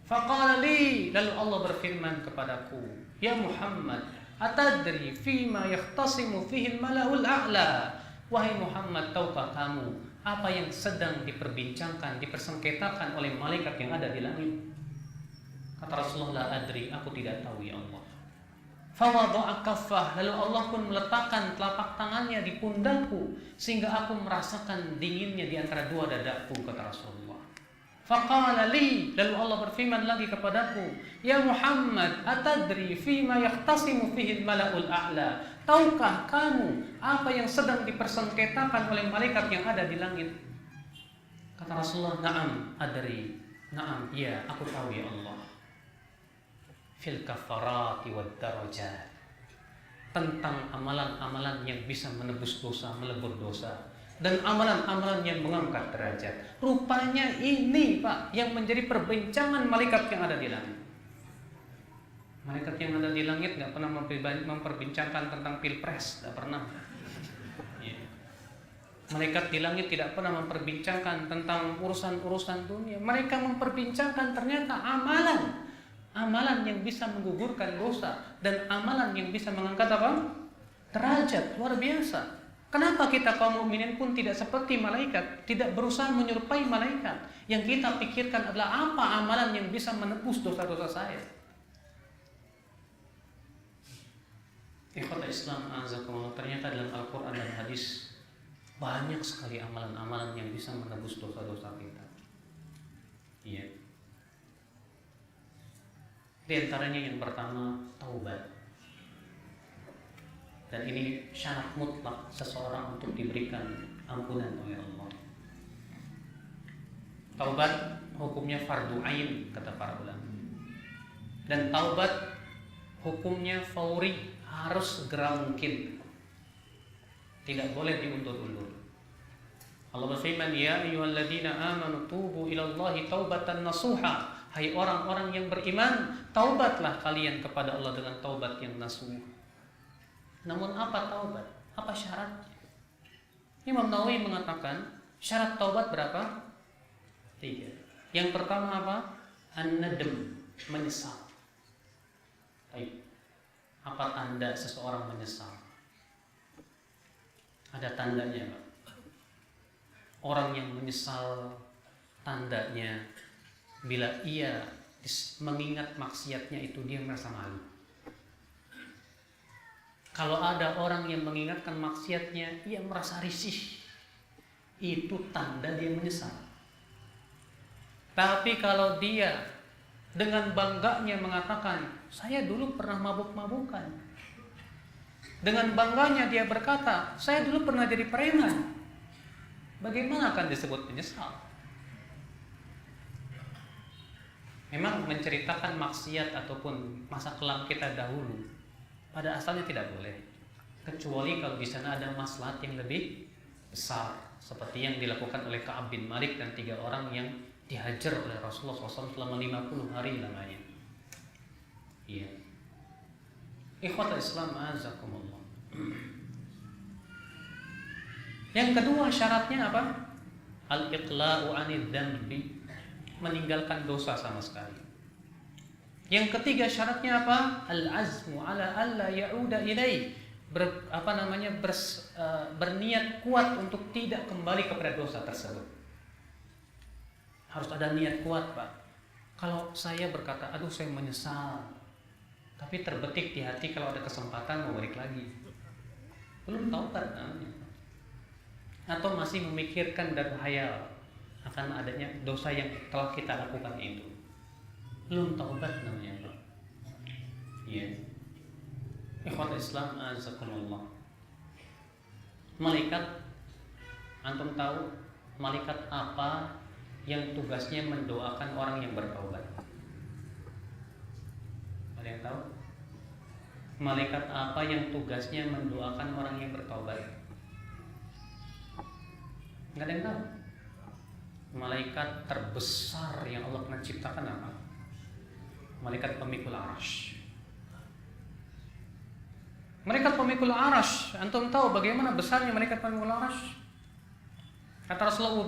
Faqala li, lalu Allah berfirman kepadaku, "Ya Muhammad, atadri fima yahtasimu fihi al-mala'ul a'la?" Wahai Muhammad, tahukah kamu apa yang sedang diperbincangkan, dipersengketakan oleh malaikat yang ada di langit? Kata Rasulullah, "La adri, aku tidak tahu ya Allah." Fawadha'a kaffah, lalu Allah pun meletakkan telapak tangannya di pundakku sehingga aku merasakan dinginnya di antara dua dadaku, kata Rasulullah. Faqala li, lalu Allah berfirman lagi kepadaku, "Ya Muhammad, atadri fima yahtasimu fihi al-mala'ul a'la?" Tahukah kamu apa yang sedang dipersengketakan oleh malaikat yang ada di langit? Kata Rasulullah, "Na'am, adri." Na'am, iya, aku tahu ya Allah. Fil kafarati wad darajat, tentang amalan-amalan yang bisa menebus dosa, melebur dosa, dan amalan-amalan yang mengangkat derajat. Rupanya ini Pak yang menjadi perbincangan malaikat yang ada di langit. Malaikat yang ada di langit nggak pernah memperbincangkan tentang pilpres, nggak pernah. Ya. Malaikat di langit tidak pernah memperbincangkan tentang urusan-urusan dunia. Mereka memperbincangkan ternyata amalan yang bisa menggugurkan dosa dan amalan yang bisa mengangkat apa? Derajat. Luar biasa. Kenapa kita kaum mukminin pun tidak seperti malaikat, tidak berusaha menyerupai malaikat? Yang kita pikirkan adalah apa amalan yang bisa menebus dosa-dosa saya? Ikhwata Islam azakumullah, ternyata dalam Al-Quran dan hadis banyak sekali amalan-amalan yang bisa menebus dosa-dosa kita. Iya. Di antaranya yang pertama, taubat. Dan ini syarat mutlak seseorang untuk diberikan ampunan oleh Allah. Taubat hukumnya fardu ain, kata para ulama. Dan taubat hukumnya fauri, harus segera mungkin. Tidak boleh diundur-undur. Allah berfirman, "Ya ayyuhalladzina amanu tubu ilallahi taubatan nasuha." Hai orang-orang yang beriman, taubatlah kalian kepada Allah dengan taubat yang nasuh. Namun apa taubat? Apa syaratnya? Imam Nawawi mengatakan syarat taubat berapa? 3. Yang pertama apa? An-nadam, menyesal. Baik. Apa tanda seseorang menyesal? Ada tandanya, Pak. Orang yang menyesal, tandanya bila ia mengingat maksiatnya itu dia merasa malu. Kalau ada orang yang mengingatkan maksiatnya, ia merasa risih. Itu tanda dia menyesal. Tapi kalau dia dengan bangganya mengatakan, saya dulu pernah mabuk-mabukan. Dengan bangganya dia berkata, saya dulu pernah jadi preman. Bagaimana akan disebut menyesal? Memang menceritakan maksiat ataupun masa kelam kita dahulu pada asalnya tidak boleh, kecuali kalau di sana ada maslahat yang lebih besar, seperti yang dilakukan oleh Ka'ab bin Malik dan 3 orang yang dihajar oleh Rasulullah SAW selama 50 hari lamanya. Iya. Ikhwatul Islam azakumullah. Yang kedua syaratnya apa? Al-iqla'u 'anil dzambi, meninggalkan dosa sama sekali. Yang ketiga syaratnya apa? Al-azmu 'ala alla ya'uda ilaih, berniat kuat untuk tidak kembali kepada dosa tersebut. Harus ada niat kuat, Pak. Kalau saya berkata, aduh saya menyesal, tapi terbetik di hati kalau ada kesempatan mau balik lagi, belum taubat namanya. Atau masih memikirkan dan hayal akan adanya dosa yang telah kita lakukan itu, belum taubat namanya, Pak. Iya. Ikhwan Islam azakumullah. Malaikat, antum tahu malaikat apa yang tugasnya mendoakan orang yang bertaubat? Ada yang tahu? Malaikat apa yang tugasnya mendoakan orang yang bertaubat? Nggak ada yang tahu. Malaikat terbesar yang Allah pernah ciptakan apa? Malaikat pemikul arasy. Malaikat pemikul arasy, antum tahu bagaimana besarnya malaikat pemikul arasy? Kata Rasulullah,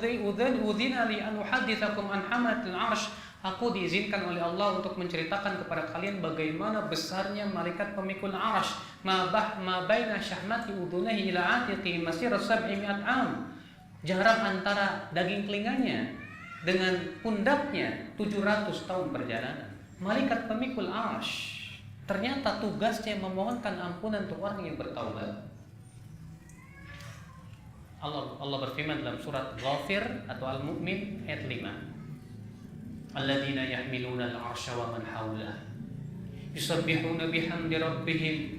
"Udzina li an uhadditsakum an hamatil arasy." Aku diizinkan oleh Allah untuk menceritakan kepada kalian bagaimana besarnya malaikat pemikul arasy. Ma baina syahmati udhunihi ila atiqi masir 700 am. Jarak antara daging telinganya dengan pundaknya 700 tahun perjalanan. Malaikat pemikul arasy ternyata tugasnya memohonkan ampunan untuk orang yang bertaubat. Allah berfirman dalam surat Ghafir atau Al-Mu'min ayat 5. Alladzina yahmiluna al-'arsya wa man hawlah yusabbihuna bihamdi rabbihim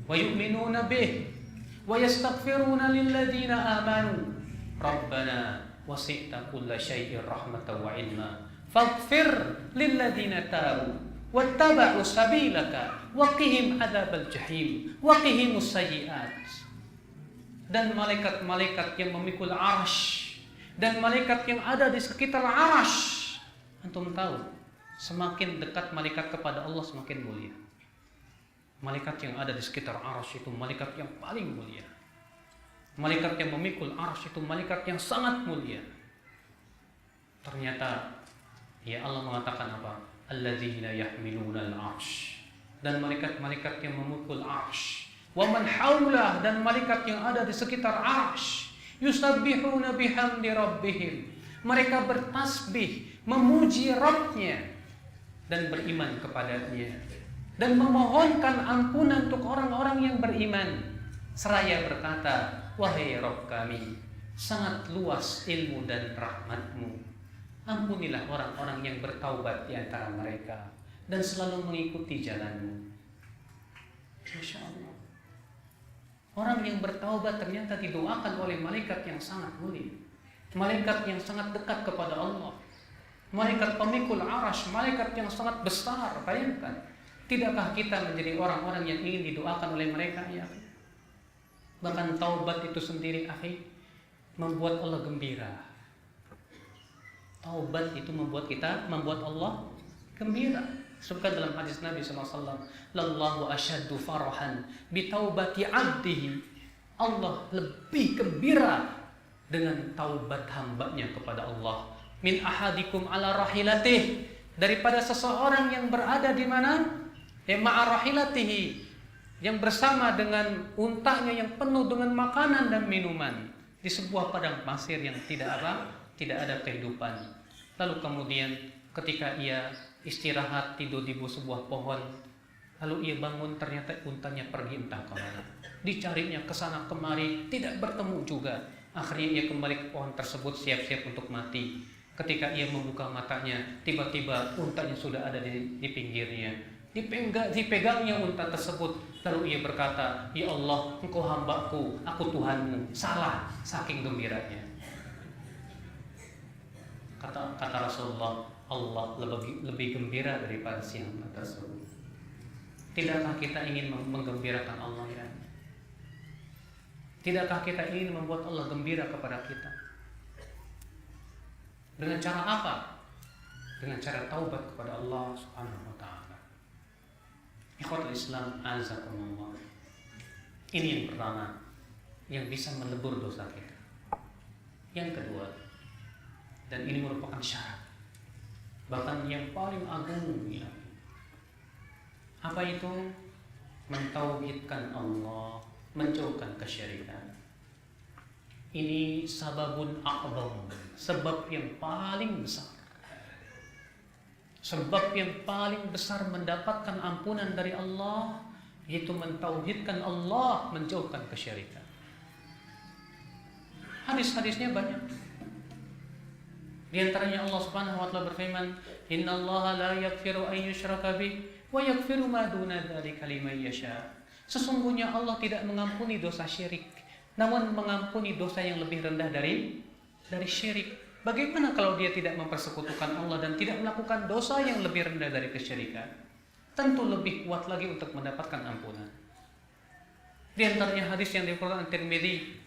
wa yu'minuna bih wa yastaghfiruna lilladzina amanu rabbana wasi'ta kulla syai'in rahmatan wa 'ilma faghfir lilladzina tabu wattaba'u sabilaka waqihim adzabal jahim waqihimus sayyi'at. Dan malaikat-malaikat yang memikul arasy dan malaikat yang ada di sekitar arasy, antum tahu, semakin dekat malaikat kepada Allah semakin mulia. Malaikat yang ada di sekitar arasy itu malaikat yang paling mulia. Malaikat yang memikul arasy itu malaikat yang sangat mulia. Ternyata ya Allah mengatakan apa? Alladzina yahmiluna al-'arsy, dan malaikat-malaikat yang memikul arasy, wa man haulah, dan malaikat yang ada di sekitar arasy, yusabbihuna bihamdi rabbihim, mereka bertasbih memuji Rabbnya dan beriman kepadanya dan memohonkan ampunan untuk orang-orang yang beriman seraya berkata, wahai Rabb kami, sangat luas ilmu dan rahmatmu, ampunilah orang-orang yang bertaubat di antara mereka dan selalu mengikuti jalanmu. Masya Allah. Orang yang bertaubat ternyata didoakan oleh malaikat yang sangat mulia, malaikat yang sangat dekat kepada Allah, malaikat pemikul arasy, malaikat yang sangat besar. Bayangkan, tidakkah kita menjadi orang-orang yang ingin didoakan oleh mereka, ya? Bahkan taubat itu sendiri, akhi, membuat Allah gembira. Taubat itu membuat Allah gembira. Sebutkan dalam hadis Nabi SAW, lallahu asyaddu farahan bitaubati abdihi. Allah lebih gembira dengan taubat hambanya kepada Allah. Min ahadikum ala rahilatih, daripada seseorang yang berada di mana? Ma'a rahilatihi, yang bersama dengan untanya yang penuh dengan makanan dan minuman di sebuah padang pasir yang tidak ada kehidupan. Lalu kemudian ketika ia istirahat tidur di bawah sebuah pohon, Lalu ia bangun, ternyata untanya pergi entah kemana. Dicarinya kesana kemari, tidak bertemu juga. Akhirnya ia kembali ke pohon tersebut, siap-siap untuk mati. Ketika ia membuka matanya, tiba-tiba untanya sudah ada di pinggirnya. Dipegangnya unta tersebut. Lalu ia berkata, "Ya Allah, Engkau hambaku, aku Tuhanmu." Salah, saking gembiranya. Kata Rasulullah, Allah lebih gembira daripada si hamba tersebut. Tidakkah kita ingin menggembirakan Allah ya? Tidakkah kita ingin membuat Allah gembira kepada kita? Dengan cara apa? Dengan cara taubat kepada Allah Subhanahu wa taala. Ikhwatul Islam azakumullah. Ini yang pertama yang bisa melebur dosa kita. Yang kedua, dan ini merupakan syarat, bahkan yang paling agung ya. Apa itu? Mentauhidkan Allah, menjauhkan kesyirikan. Ini sababun a'zam, sebab yang paling besar. Sebab yang paling besar mendapatkan ampunan dari Allah, yaitu mentauhidkan Allah, menjauhkan kesyirikan. Hadis-hadisnya banyak. Di antaranya Allah Subhanahu wa taala berfirman, "Innallaha la yaghfiru an yushraka bih wa yaghfiru ma duna dzalika liman yasha." Sesungguhnya Allah tidak mengampuni dosa syirik, namun mengampuni dosa yang lebih rendah dari syirik. Bagaimana kalau dia tidak mempersekutukan Allah dan tidak melakukan dosa yang lebih rendah dari kesyirikan? Tentu lebih kuat lagi untuk mendapatkan ampunan. Di antaranya hadis yang diriwayatkan Tirmidzi.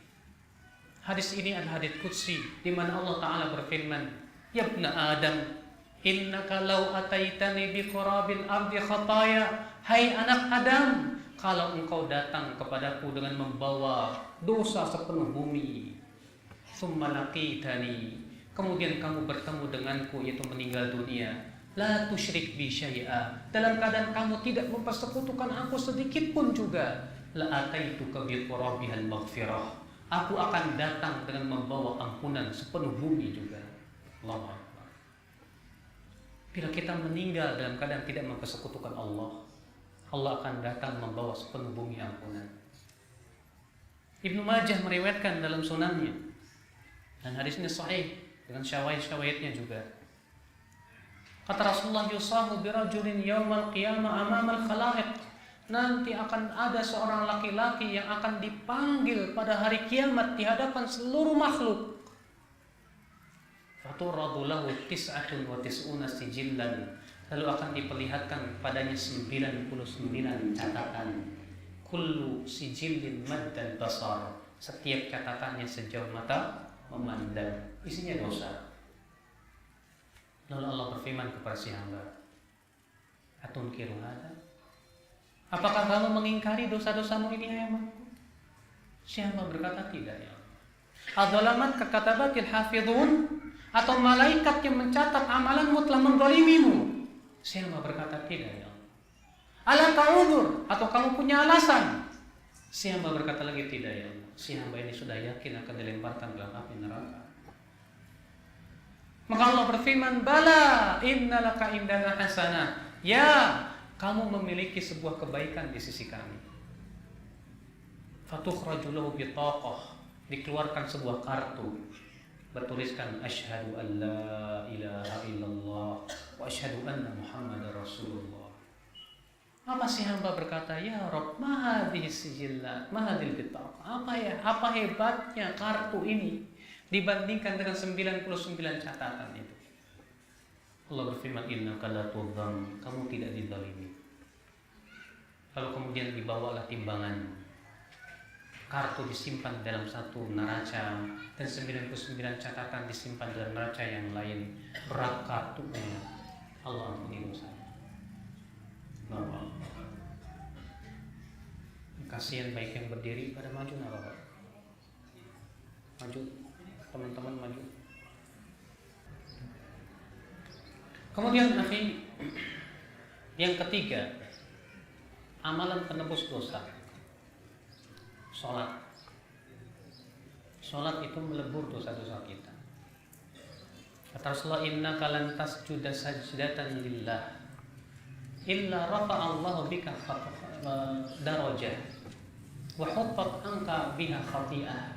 Hadis ini adalah hadis qudsi di mana Allah Ta'ala berfirman, "Ya ibna Adam, innaka law ataitani bi qurabil ardi khataya." Hai anak Adam, kalau engkau datang kepadaku dengan membawa dosa sepenuh bumi, summa laqitani, kemudian kamu bertemu denganku yaitu meninggal dunia, la tusyrik bi syai'a, dalam keadaan kamu tidak mempersekutukan aku sedikit pun juga, la ataituka bi qurabihal maghfirah, aku akan datang dengan membawa ampunan sepenuh bumi juga. Allahu Akbar. Bila kita meninggal dalam keadaan tidak mempersekutukan Allah, Allah akan datang membawa sepenuh bumi ampunan. Ibnu Majah meriwayatkan dalam sunannya, dan hadisnya sahih dengan syawahid-syawahidnya juga. Kata Rasulullah, "Yusahu birajulin yaumal qiyamah amamal khalaiq." Nanti akan ada seorang laki-laki yang akan dipanggil pada hari kiamat di hadapan seluruh makhluk. Faturadu lahu tis'atun wa tis'una sijillan. Lalu akan diperlihatkan padanya 99 catatan. Kullu sijillin maddal basar. Setiap catatannya sejauh mata memandang. Isinya dosa. Lalu Allah berfirman kepada si hamba, "Atunkiru hadza?" Apakah kamu mengingkari dosa-dosamu ini, hai hamba-Ku? Si hamba berkata, "Tidak ya." Adzalamat kakatabatil hafidhun, atau malaikat yang mencatat amalanmu telah menzalimimu? Si hamba berkata, "Tidak ya." Ala ta'udzur, atau kamu punya alasan? Si hamba berkata lagi, "Tidak ya." Si hamba ini sudah yakin akan dilemparkan dalam api neraka. Maka Allah berfirman, "Bala innalaka indana hasanah." Ya, kamu memiliki sebuah kebaikan di sisi kami. Fatukhraju lahu bitaqah, dikeluarkan sebuah kartu bertuliskan asyhadu an la ilaha illallah wa asyhadu anna muhammadar rasulullah. Apa si hamba berkata, "Ya Rabb, ma hadhihi sijillat, ma hadhil bitaqah." Apa hebatnya kartu ini dibandingkan dengan 99 catatan itu? Allah berfirman, "Innaka la tudzam." Kamu tidak dizalimi. Lalu kemudian dibawalah timbangan. Kartu disimpan dalam satu neraca dan 99 catatan disimpan dalam neraca yang lain. Berat kartunya, Allah ampuni dosa. Kasihan baik yang berdiri pada maju nggak apa-apa. Maju, teman-teman maju. Kemudian yang ketiga, amalan penebus dosa. Sholat. Sholat itu melebur dosa-dosa kita. Kata Rasulullah, "Innaka lan tasjuda sajdatan lillah illa rafa'allahu bika darajah wa huttat anka biha khati'ah.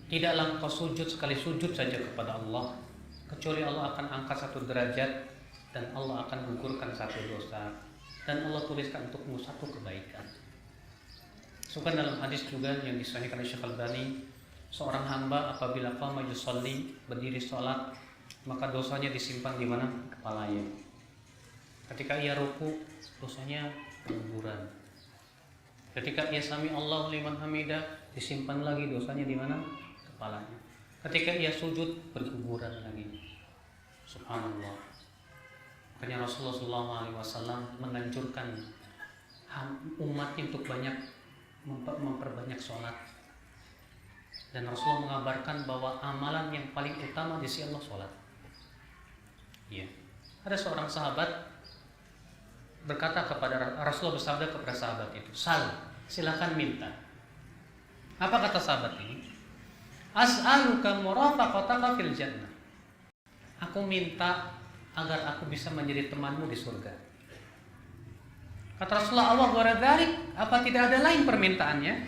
Tidaklah engkau sujud sekali sujud saja kepada Allah, kecuali Allah akan angkat satu derajat dan Allah akan gugurkan satu dosa, dan Allah tuliskan untukmu satu kebaikan. Sukan dalam hadis juga yang disahihkan oleh Syekh Al-Albani, seorang hamba apabila qama yusolli, berdiri sholat, maka dosanya disimpan di mana? Kepalanya. Ketika ia ruku, dosanya berguguran. Ketika ia sami Allahu liman hamidah, disimpan lagi dosanya di mana? Kepalanya. Ketika ia sujud, berguguran lagi. Subhanallah. Makanya Rasulullah SAW menganjurkan umatnya untuk banyak memperbanyak sholat. Dan Rasulullah mengabarkan bahwa amalan yang paling utama di sisi Allah sholat. Ya. Ada seorang sahabat berkata kepada Rasulullah, bersabda kepada sahabat itu, "Sal, silakan minta." Apa kata sahabat ini? "As'aluka murafaqataka fil jannah." Aku minta agar aku bisa menjadi temanmu di surga. Kata Rasulullah, "Allah waradhalik." Apa tidak ada lain permintaannya?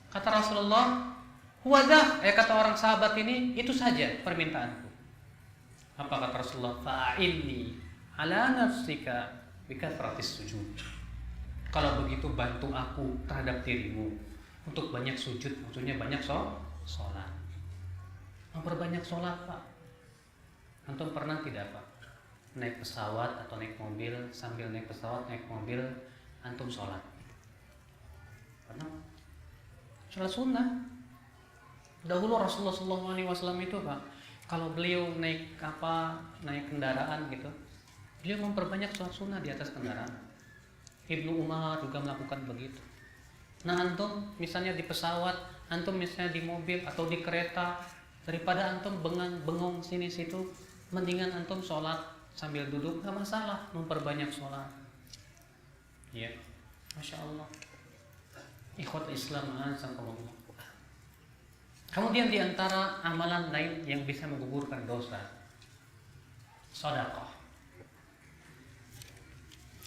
Kata Rasulullah, "Huwadah." Kata orang sahabat ini, "Itu saja permintaanku." Apa kata Rasulullah? "Fa'inni ala nafsika bikathratis sujud." Kalau begitu bantu aku terhadap dirimu untuk banyak sujud, maksudnya banyak sholat. Memperbanyak sholat, Pak. Antum pernah tidak, Pak, naik pesawat atau naik mobil, sambil naik pesawat, naik mobil, antum sholat? Pernah? Sholat sunnah. Dahulu Rasulullah SAW itu, Pak, kalau beliau naik kendaraan gitu, beliau memperbanyak sholat sunnah di atas kendaraan. Ibnu Umar juga melakukan begitu. Nah, antum misalnya di pesawat, antum misalnya di mobil atau di kereta, daripada antum bengong sini situ, mendingan antum sholat sambil duduk, gak masalah, memperbanyak sholat. Ya, Masya Allah. Ikhwat Islam, azakumullah. Kemudian di antara amalan lain yang bisa menggugurkan dosa, sedekah,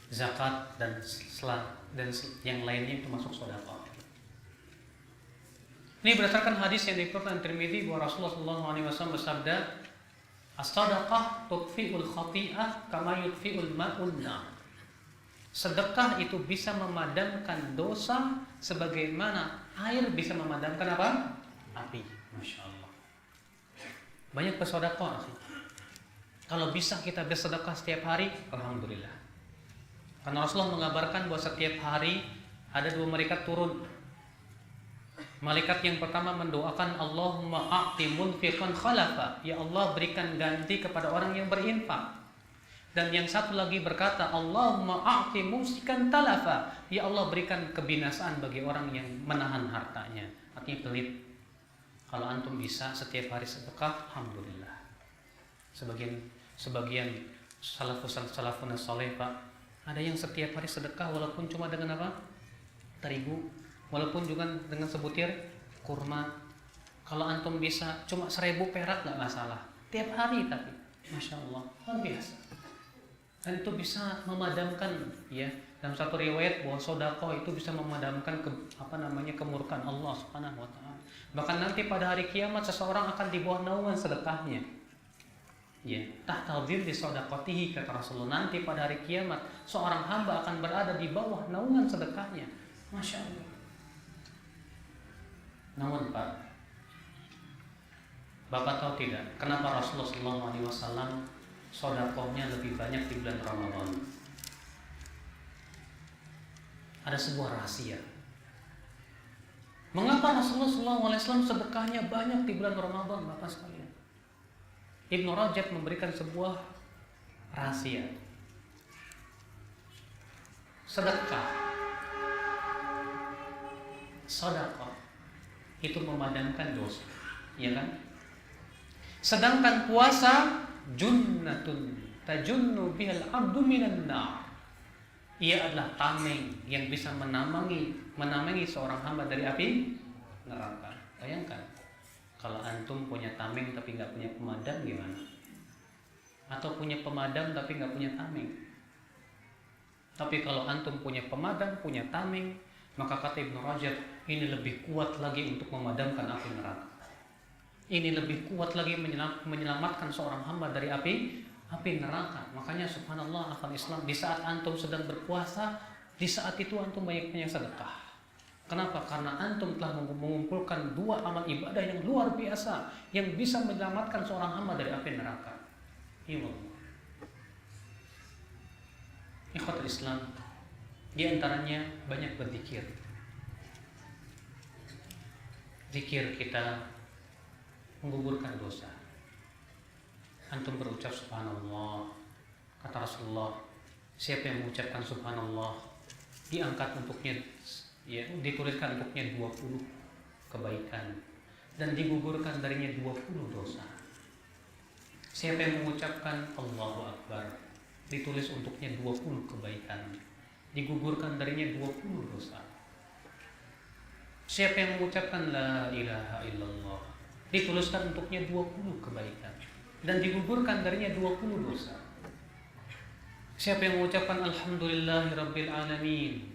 zakat dan yang lainnya itu masuk sedekah. Ini berdasarkan hadis yang diriwayatkan Tirmidzi bahwa Rasulullah SAW bersabda, "As-sadaqah tudfi'ul khati'ah kama yudfi'ul ma'un nar." Sedekah itu bisa memadamkan dosa sebagaimana air bisa memadamkan apa? Api. Masya Allah. Banyak bersedekah. Kalau bisa kita bersedekah setiap hari, alhamdulillah. Karena Rasulullah mengabarkan bahwa setiap hari ada dua malaikat turun. Malaikat yang pertama mendoakan, Allahumma a'ti munfiqan khalafa, ya Allah berikan ganti kepada orang yang berinfak. Dan yang satu lagi berkata, Allahumma a'ti mumsikan talafa, ya Allah berikan kebinasaan bagi orang yang menahan hartanya. Artinya pelit. Kalau antum bisa setiap hari sedekah, alhamdulillah. Sebagian salafun saleh, Pak, ada yang setiap hari sedekah walaupun cuma dengan apa? Terigu, walaupun juga dengan sebutir kurma. Kalau antum bisa cuma 1.000 perak nggak masalah. Tiap hari tapi, Masya Allah, luar biasa. Dan itu bisa memadamkan, ya, dalam satu riwayat bahwa sedekah itu bisa memadamkan kemurkaan Allah Subhanahu wa taala. Bahkan nanti pada hari kiamat seseorang akan di bawah naungan sedekahnya. Ya, tahta dhilli shadaqatihi, kata Rasulullah. Nanti pada hari kiamat seorang hamba akan berada di bawah naungan sedekahnya. Masya Allah. Namun Pak, Bapak tahu tidak kenapa Rasulullah SAW sedekahnya lebih banyak di bulan Ramadan? Ada sebuah rahasia. Mengapa Rasulullah SAW sedekahnya banyak di bulan Ramadan, Bapak sekalian? Ibnu Rajab memberikan sebuah rahasia. Sedekah itu memadamkan dosa, ya kan? Sedangkan puasa junnatun tajunnu bihal abdu minan nar. Ia adalah tameng yang bisa menamengi seorang hamba dari api neraka. Bayangkan, kalau antum punya tameng tapi nggak punya pemadam gimana? Atau punya pemadam tapi nggak punya tameng? Tapi kalau antum punya pemadam, punya tameng, maka kata Ibnu Rajab, ini lebih kuat lagi untuk memadamkan api neraka. Ini lebih kuat lagi menyelamatkan seorang hamba dari api neraka. Makanya subhanallah akal Islam, di saat antum sedang berpuasa, di saat itu antum banyak-banyak sedekah. Kenapa? Karena antum telah mengumpulkan dua amal ibadah yang luar biasa yang bisa menyelamatkan seorang hamba dari api neraka. Ya Allah. Ikhwatul Islam, di antaranya banyak berzikir. Zikir kita menggugurkan dosa. Antum berucap subhanallah, kata Rasulullah, siapa yang mengucapkan subhanallah, diangkat untuknya, ya, dituliskan untuknya 20 kebaikan dan digugurkan darinya 20 dosa. Siapa yang mengucapkan Allahu Akbar, ditulis untuknya 20 kebaikan, digugurkan darinya 20 dosa. Siapa yang mengucapkan la ilaha illallah, dituliskan untuknya 20 kebaikan dan digugurkan darinya 20 dosa. Siapa yang mengucapkan alhamdulillahirabbil alamin,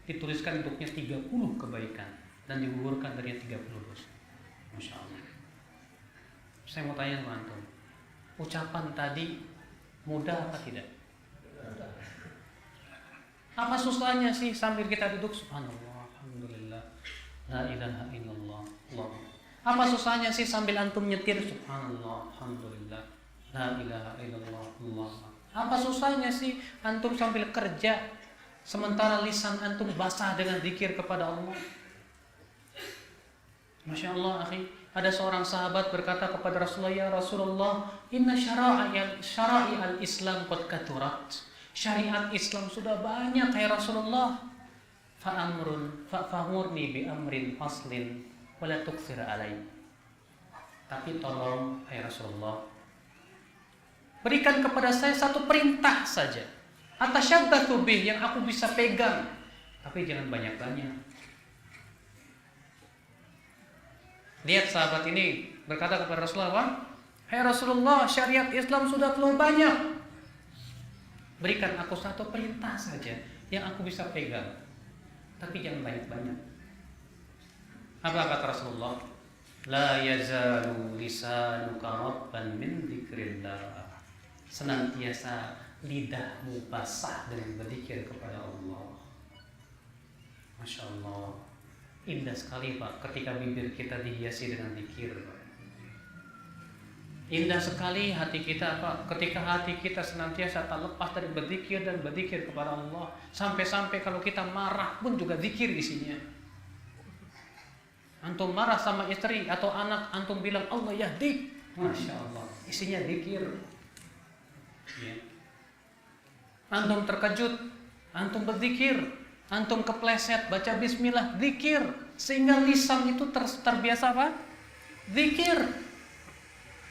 dituliskan untuknya 30 kebaikan dan digugurkan darinya 30 dosa. Masya Allah. Saya mau tanya sama antum, ucapan tadi mudah apa tidak? Apa susahnya sih sambil kita duduk subhanallah, alhamdulillah, la ilaha illallah, Allah. Apa susahnya sih sambil antum nyetir subhanallah, alhamdulillah, la ilaha illallah, Allah. Apa susahnya sih antum sambil kerja sementara lisan antum basah dengan zikir kepada Allah? Masya Allah, akhi. Ada seorang sahabat berkata kepada Rasulullah, ya Rasulullah, inna syara'i al-Islam qad katurat. Syariat Islam sudah banyak, ya Rasulullah. Fa'amurni bi amrin faslin wala tukthir alai. Tapi tolong, ya Rasulullah, berikan kepada saya satu perintah saja. Atasyabbatu bih, yang aku bisa pegang. Tapi jangan banyak-banyak. Lihat sahabat ini berkata kepada Rasulullah, hai Rasulullah, syariat Islam sudah terlalu banyak. Berikan aku satu perintah saja yang aku bisa pegang, tapi jangan banyak-banyak. Apa kata Rasulullah? La yazalu lisanuka rabban min dzikrillah. Senantiasa lidahmu basah dengan berzikir kepada Allah. Masya Allah. Indah sekali Pak ketika bibir kita dihiasi dengan zikir. Indah sekali hati kita Pak ketika hati kita senantiasa tak lepas dari berzikir dan berzikir kepada Allah. Sampai-sampai kalau kita marah pun juga zikir isinya. Antum marah sama istri atau anak, antum bilang Allah yahdik, Masya Allah, isinya zikir. Ya. Antum terkejut, antum berzikir. Antum kepleset baca bismillah, zikir, sehingga lisan itu terbiasa apa? Zikir.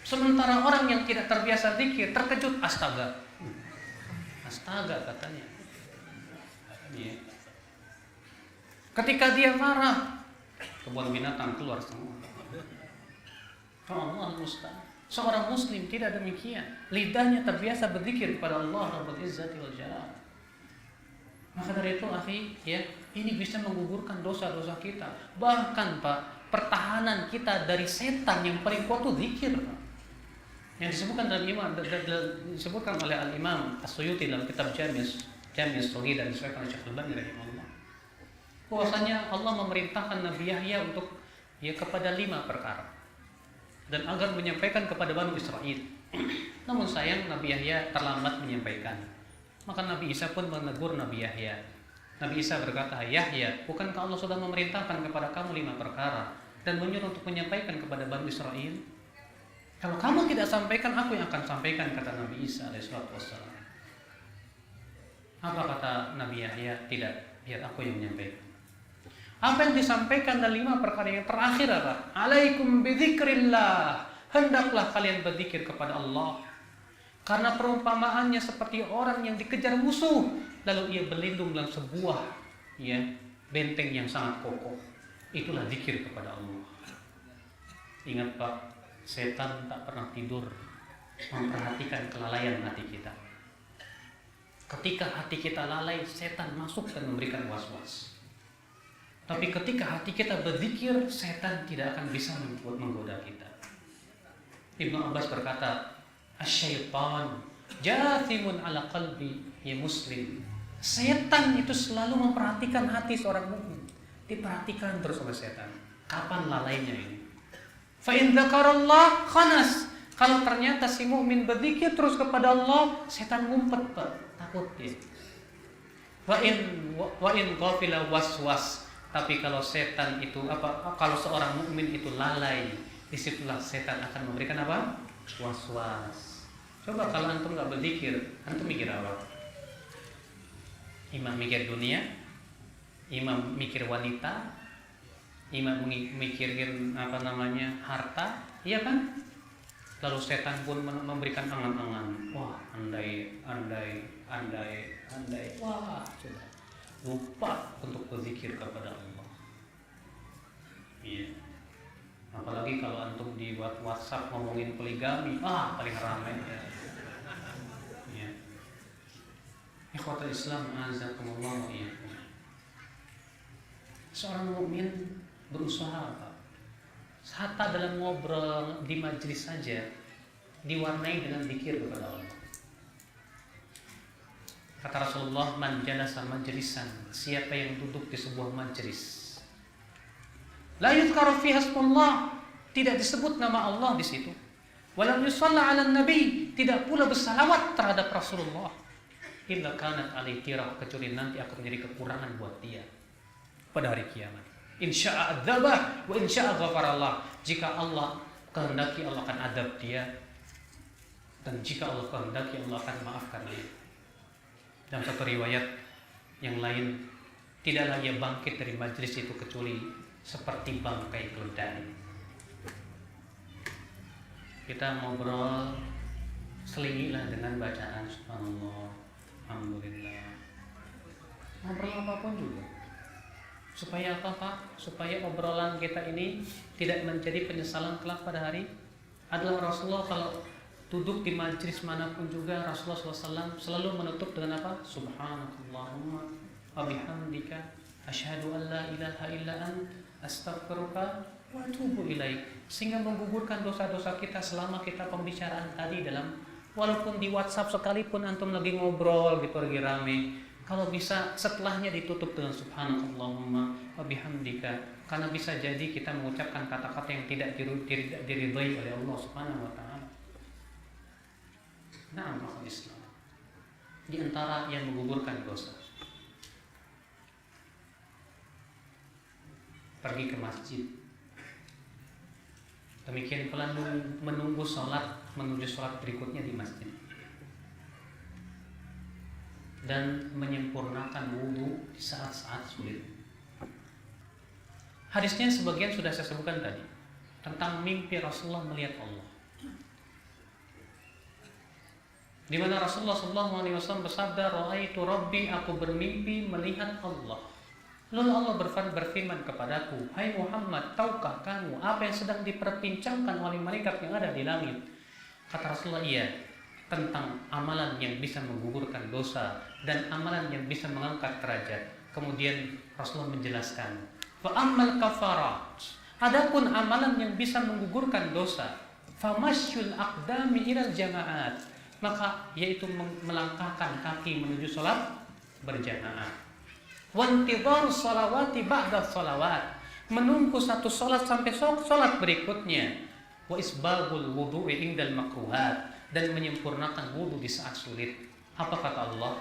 Sementara orang yang tidak terbiasa zikir terkejut, astaga. Astaga katanya. Ya. Ketika dia marah, kebun binatang keluar semua. Allah musta'an. Seorang muslim tidak demikian. Lidahnya terbiasa berzikir kepada Allah Rabbul Izzati wal Jalal. Maka dari itu, akhi, ya, ini bisa menggugurkan dosa-dosa kita. Bahkan, Pak, pertahanan kita dari setan yang paling kuat itu zikir, Pak. Yang disebutkan oleh Al-Imam As-Suyuti dalam kitab Jami' As-Shaghir dan disebutkan oleh Syekh Al-Albani rahimahullah. Bahwasanya Allah memerintahkan Nabi Yahya untuk kepada 5 perkara dan agar menyampaikan kepada Bani Israel. Namun sayang Nabi Yahya terlambat menyampaikan. Maka Nabi Isa pun menegur Nabi Yahya. Nabi Isa berkata, Yahya, bukankah Allah sudah memerintahkan kepada kamu 5 perkara dan menyuruh untuk menyampaikan kepada Bani Israel? Kalau kamu tidak sampaikan, aku yang akan sampaikan, kata Nabi Isa alaihissalam. Apa kata Nabi Yahya? Tidak, biar aku yang menyampaikan. Apa yang disampaikan dari 5 perkara yang terakhir apa? Alaikum bidzikrillah. Hendaklah kalian berzikir kepada Allah. Karena perumpamaannya seperti orang yang dikejar musuh, lalu ia berlindung dalam sebuah benteng yang sangat kokoh. Itulah zikir kepada Allah. Ingat Pak, setan tak pernah tidur memperhatikan kelalaian hati kita. Ketika hati kita lalai, setan masuk dan memberikan was-was. Tapi ketika hati kita berzikir, setan tidak akan bisa menggoda kita. Ibnu Abbas berkata, "Asyaitan jathimun ala qalbi ya muslim." Setan itu selalu memperhatikan hati seorang mukmin. Diperhatikan terus oleh setan. Kapan lalainya ini? Fa in dzakarallah khanas. Kalau ternyata si mukmin berzikir terus kepada Allah, setan ngumpet, Pak. Takut dia. Wa in ghafila waswas. Tapi kalau setan itu kalau seorang mukmin itu lalai, disitulah setan akan memberikan apa? Was-was. Coba kalau antum nggak berzikir, antum mikir apa? Imam mikir dunia, imam mikir wanita, imam mikirin harta, iya kan? Lalu setan pun memberikan angan-angan. Wah, andai, wah, sudah lupa untuk berzikir kepada Allah. Iya. Apalagi kalau antum di WhatsApp ngomongin poligami, paling ramai ya. Iya. Ikhwatul Islam azakumullah wa iyyakum. Seorang mukmin berusaha, Pak. Hatta dalam ngobrol di majelis saja diwarnai dengan zikir kepada Allah. Kata Rasulullah, "Man jalasa majlisan," siapa yang duduk di sebuah majelis, la yuzkaru fiha ismullah, tidak disebut nama Allah di situ. Walam yusalla 'alan nabi, tidak pula bersalawat terhadap Rasulullah. Illa kanat alaihi tirah, kecuali nanti akan menjadi kekurangan buat dia pada hari kiamat. Insya'a adzabah wa insya'a ghafarallah. Jika Allah kehendaki, Allah akan adab dia, dan jika Allah kehendaki, Allah akan maafkan dia. Dalam satu riwayat yang lain, tidaklah ia bangkit dari majlis itu kecuali seperti bangkai keledai. Kita ngobrol, selingilah dengan bacaan subhanallah, alhamdulillah, ngobrol apapun juga. Supaya apa, Pak? Supaya obrolan kita ini tidak menjadi penyesalan kelak pada hari. Adalah Rasulullah kalau duduk di majlis manapun juga, Rasulullah SAW selalu menutup dengan apa? Subhanakallahumma wa bihamdika asyhadu an la ilaha illa ant astaghfiruka wa atubu ilaik. Sehingga menggugurkan dosa-dosa kita selama kita pembicaraan tadi dalam, walaupun di WhatsApp sekalipun antum lagi ngobrol gitu, lagi rame, kalau bisa setelahnya ditutup dengan subhanakallahumma wa bihamdika, karena bisa jadi kita mengucapkan kata-kata yang tidak diridhai oleh Allah Subhanahu wa taala. Nah, akal Islam di antara yang menggugurkan dosa, pergi ke masjid, demikian pula menunggu sholat, menuju sholat berikutnya di masjid, dan menyempurnakan wudhu di saat-saat sulit. Hadisnya sebagian sudah saya sebutkan tadi, tentang mimpi Rasulullah melihat Allah, di mana Rasulullah SAW bersabda, "Ra'aitu Rabbi," aku bermimpi melihat Allah. Lalu Allah berfirman kepadaku, "Hai Muhammad, tahukah kamu apa yang sedang diperbincangkan oleh malaikat yang ada di langit?" Kata Rasulullah, "Iya, tentang amalan yang bisa menggugurkan dosa dan amalan yang bisa mengangkat derajat." Kemudian Rasulullah menjelaskan, "Fa ammal kafarat," adapun amalan yang bisa menggugurkan dosa, "famasyul aqdami ilal jama'at," maka yaitu melangkahkan kaki menuju sholat berjamaah. "Wantidharu sholawati ba'da sholawat," menunggu satu sholat sampai sholat berikutnya. "Wa isbagul wudu'i indal makruhat," dan menyempurnakan wudu di saat sulit. Apa kata Allah?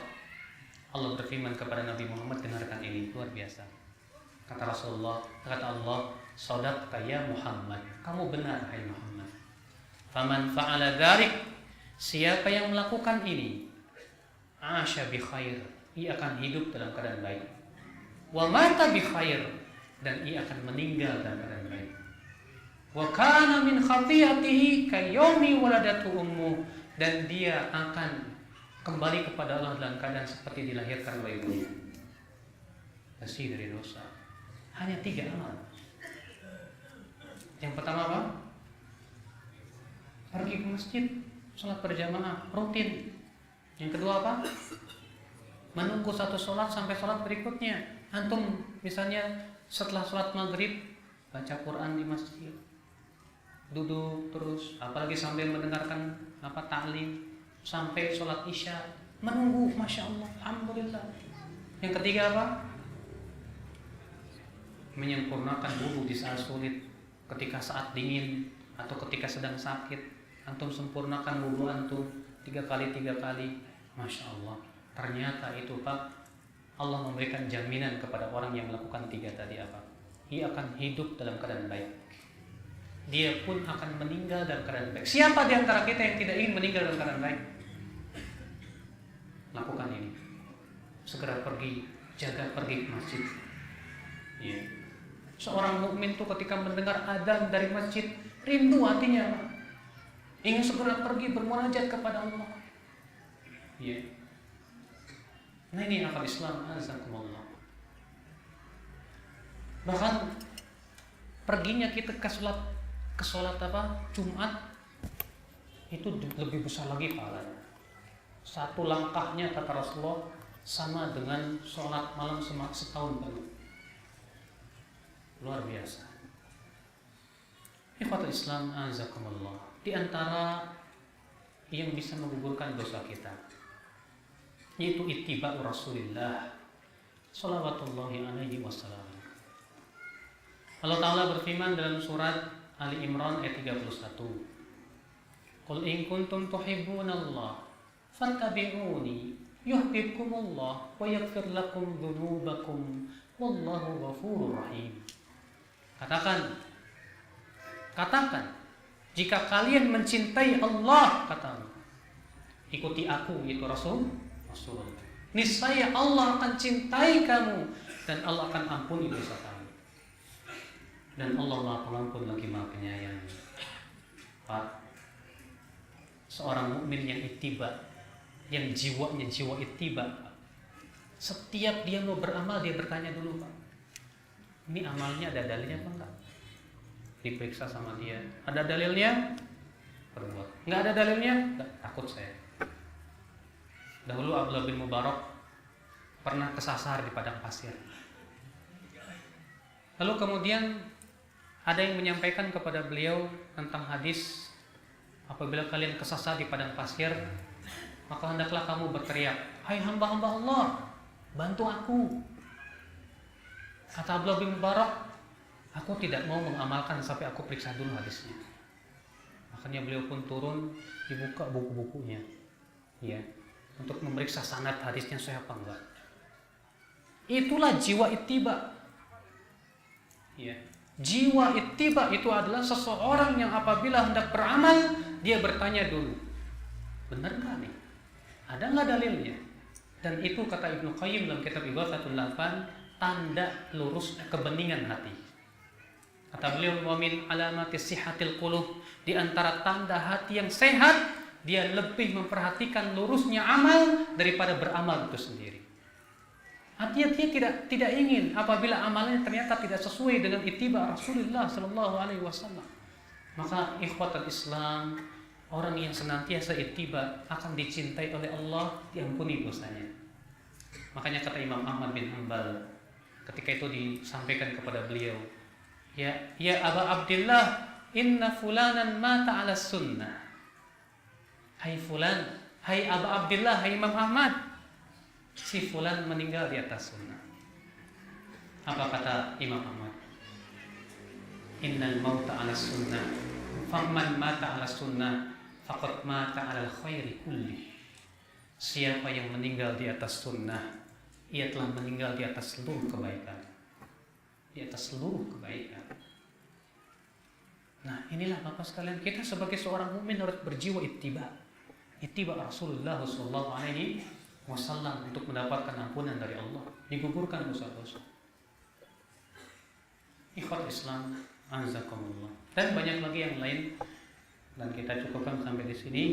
Allah berfirman kepada Nabi Muhammad, dengarkan ini, luar biasa. Kata Rasulullah, kata Allah, "Shadaqta ya Muhammad," kamu benar hai Muhammad. "Faman fa'ala dzalik," siapa yang melakukan ini, "asya bi khair," ia akan hidup dalam keadaan baik. "Wa mata bi khair," dan ia akan meninggal dalam keadaan baik. "Wa kana min khati'atihi kayaumi waladatu ummu," dan dia akan kembali kepada Allah dalam keadaan seperti dilahirkan oleh ibunya, bersih dari dosa. Hanya 3 amal. Yang pertama apa? Pergi ke masjid, sholat berjamaah rutin. Yang kedua apa? menunggu satu sholat sampai sholat berikutnya. Antum misalnya setelah sholat maghrib baca Quran di masjid, duduk terus, apalagi sambil mendengarkan taklim sampai sholat isya, menunggu, masya Allah, alhamdulillah. Yang ketiga apa? Menyempurnakan wudu di saat sulit, ketika saat dingin atau ketika sedang sakit, antum sempurnakan wudu antum 3 kali, masya Allah. Ternyata itu Pak, Allah memberikan jaminan kepada orang yang melakukan 3 tadi apa? Dia akan hidup dalam keadaan baik. Dia pun akan meninggal dalam keadaan baik. Siapa di antara kita yang tidak ingin meninggal dalam keadaan baik? Lakukan ini. Segera pergi, pergi ke masjid. Ya. Seorang mukmin itu ketika mendengar adzan dari masjid, rindu hatinya, Pak. Ingin segera pergi bermunajat kepada Allah. Ya. Nah ini akal Islam, azakumullah. Bahkan perginya kita ke sholat Jumat itu lebih besar lagi pahalanya. Satu langkahnya kata Rasulullah sama dengan sholat malam setahun penuh. Luar biasa. Ikhwatul Islam, azakumullah. Di antara yang bisa menggugurkan dosa kita yaitu ittiba'u Rasulillah shalawatullahi alaihi wasallam. Allah Ta'ala berfirman dalam surat Ali Imran ayat 31. Qul in kuntum tuhibbunallah fattabi'uni yuhibbukumullah wa yaghfir lakum dzunubakum wallahu ghafurur rahim. Katakan, jika kalian mencintai Allah, kata Allah, ikuti aku, itu Rasulullah. Niscaya Allah akan cintai kamu dan Allah akan ampuni dosa kamu. Dan Allah Maha Pengampun lagi Maha Penyayang. Pak, seorang mukmin yang ittiba, yang jiwanya jiwa ittiba, setiap dia mau beramal dia bertanya dulu, Pak, ini amalnya ada dalilnya apa enggak? Diperiksa sama dia. Ada dalilnya? Perbuat. Enggak ada dalilnya? Enggak, takut saya. Dahulu Abdullah bin Mubarak pernah kesasar di padang pasir. Lalu kemudian ada yang menyampaikan kepada beliau tentang hadis, apabila kalian kesasar di padang pasir, maka hendaklah kamu berteriak, hai hamba-hamba Allah, bantu aku. Kata Abdullah bin Mubarak, aku tidak mau mengamalkan sampai aku periksa dulu hadisnya. Makanya beliau pun turun, dibuka buku-bukunya, ya, untuk memeriksa sanad hadisnya sahih apa enggak. Itulah jiwa ittiba. Ya. Jiwa ittiba itu adalah seseorang yang apabila hendak beramal, dia bertanya dulu, benar nggak nih? Ada nggak dalilnya? Dan itu kata Ibnu Qayyim dalam kitab Ighathatul Lahfan, tanda lurus kebeningan hati. Kata beliau, wa min alamati sihhatil qulub, di antara tanda hati yang sehat, dia lebih memperhatikan lurusnya amal daripada beramal itu sendiri. Artinya dia tidak ingin apabila amalnya ternyata tidak sesuai dengan ittiba Rasulullah sallallahu alaihi wasallam. Maka ikhwatul Islam, orang yang senantiasa ittiba akan dicintai oleh Allah, diampuni dosanya. Makanya kata Imam Ahmad bin Hanbal ketika itu disampaikan kepada beliau, ya Aba Abdillah, inna fulanan mata ala sunnah. Hai fulan, hai Aba Abdillah, hai Imam Ahmad, si fulan meninggal di atas sunnah. Apa kata Imam Ahmad? Innal mauta ala sunnah, faman mata ala sunnah faqad mata ala khairi kulli. Siapa yang meninggal di atas sunnah, ia telah meninggal di atas seluruh kebaikan. Di atas seluruh kebaikan. Nah, inilah Bapak sekalian, kita sebagai seorang mukmin harus berjiwa ittiba. Ittiba Rasulullah sallallahu alaihi wasallam untuk mendapatkan ampunan dari Allah, digugurkan dosa-dosa. Ikhwat Islam, azakumullah. Dan banyak lagi yang lain, dan kita cukupkan sampai di sini.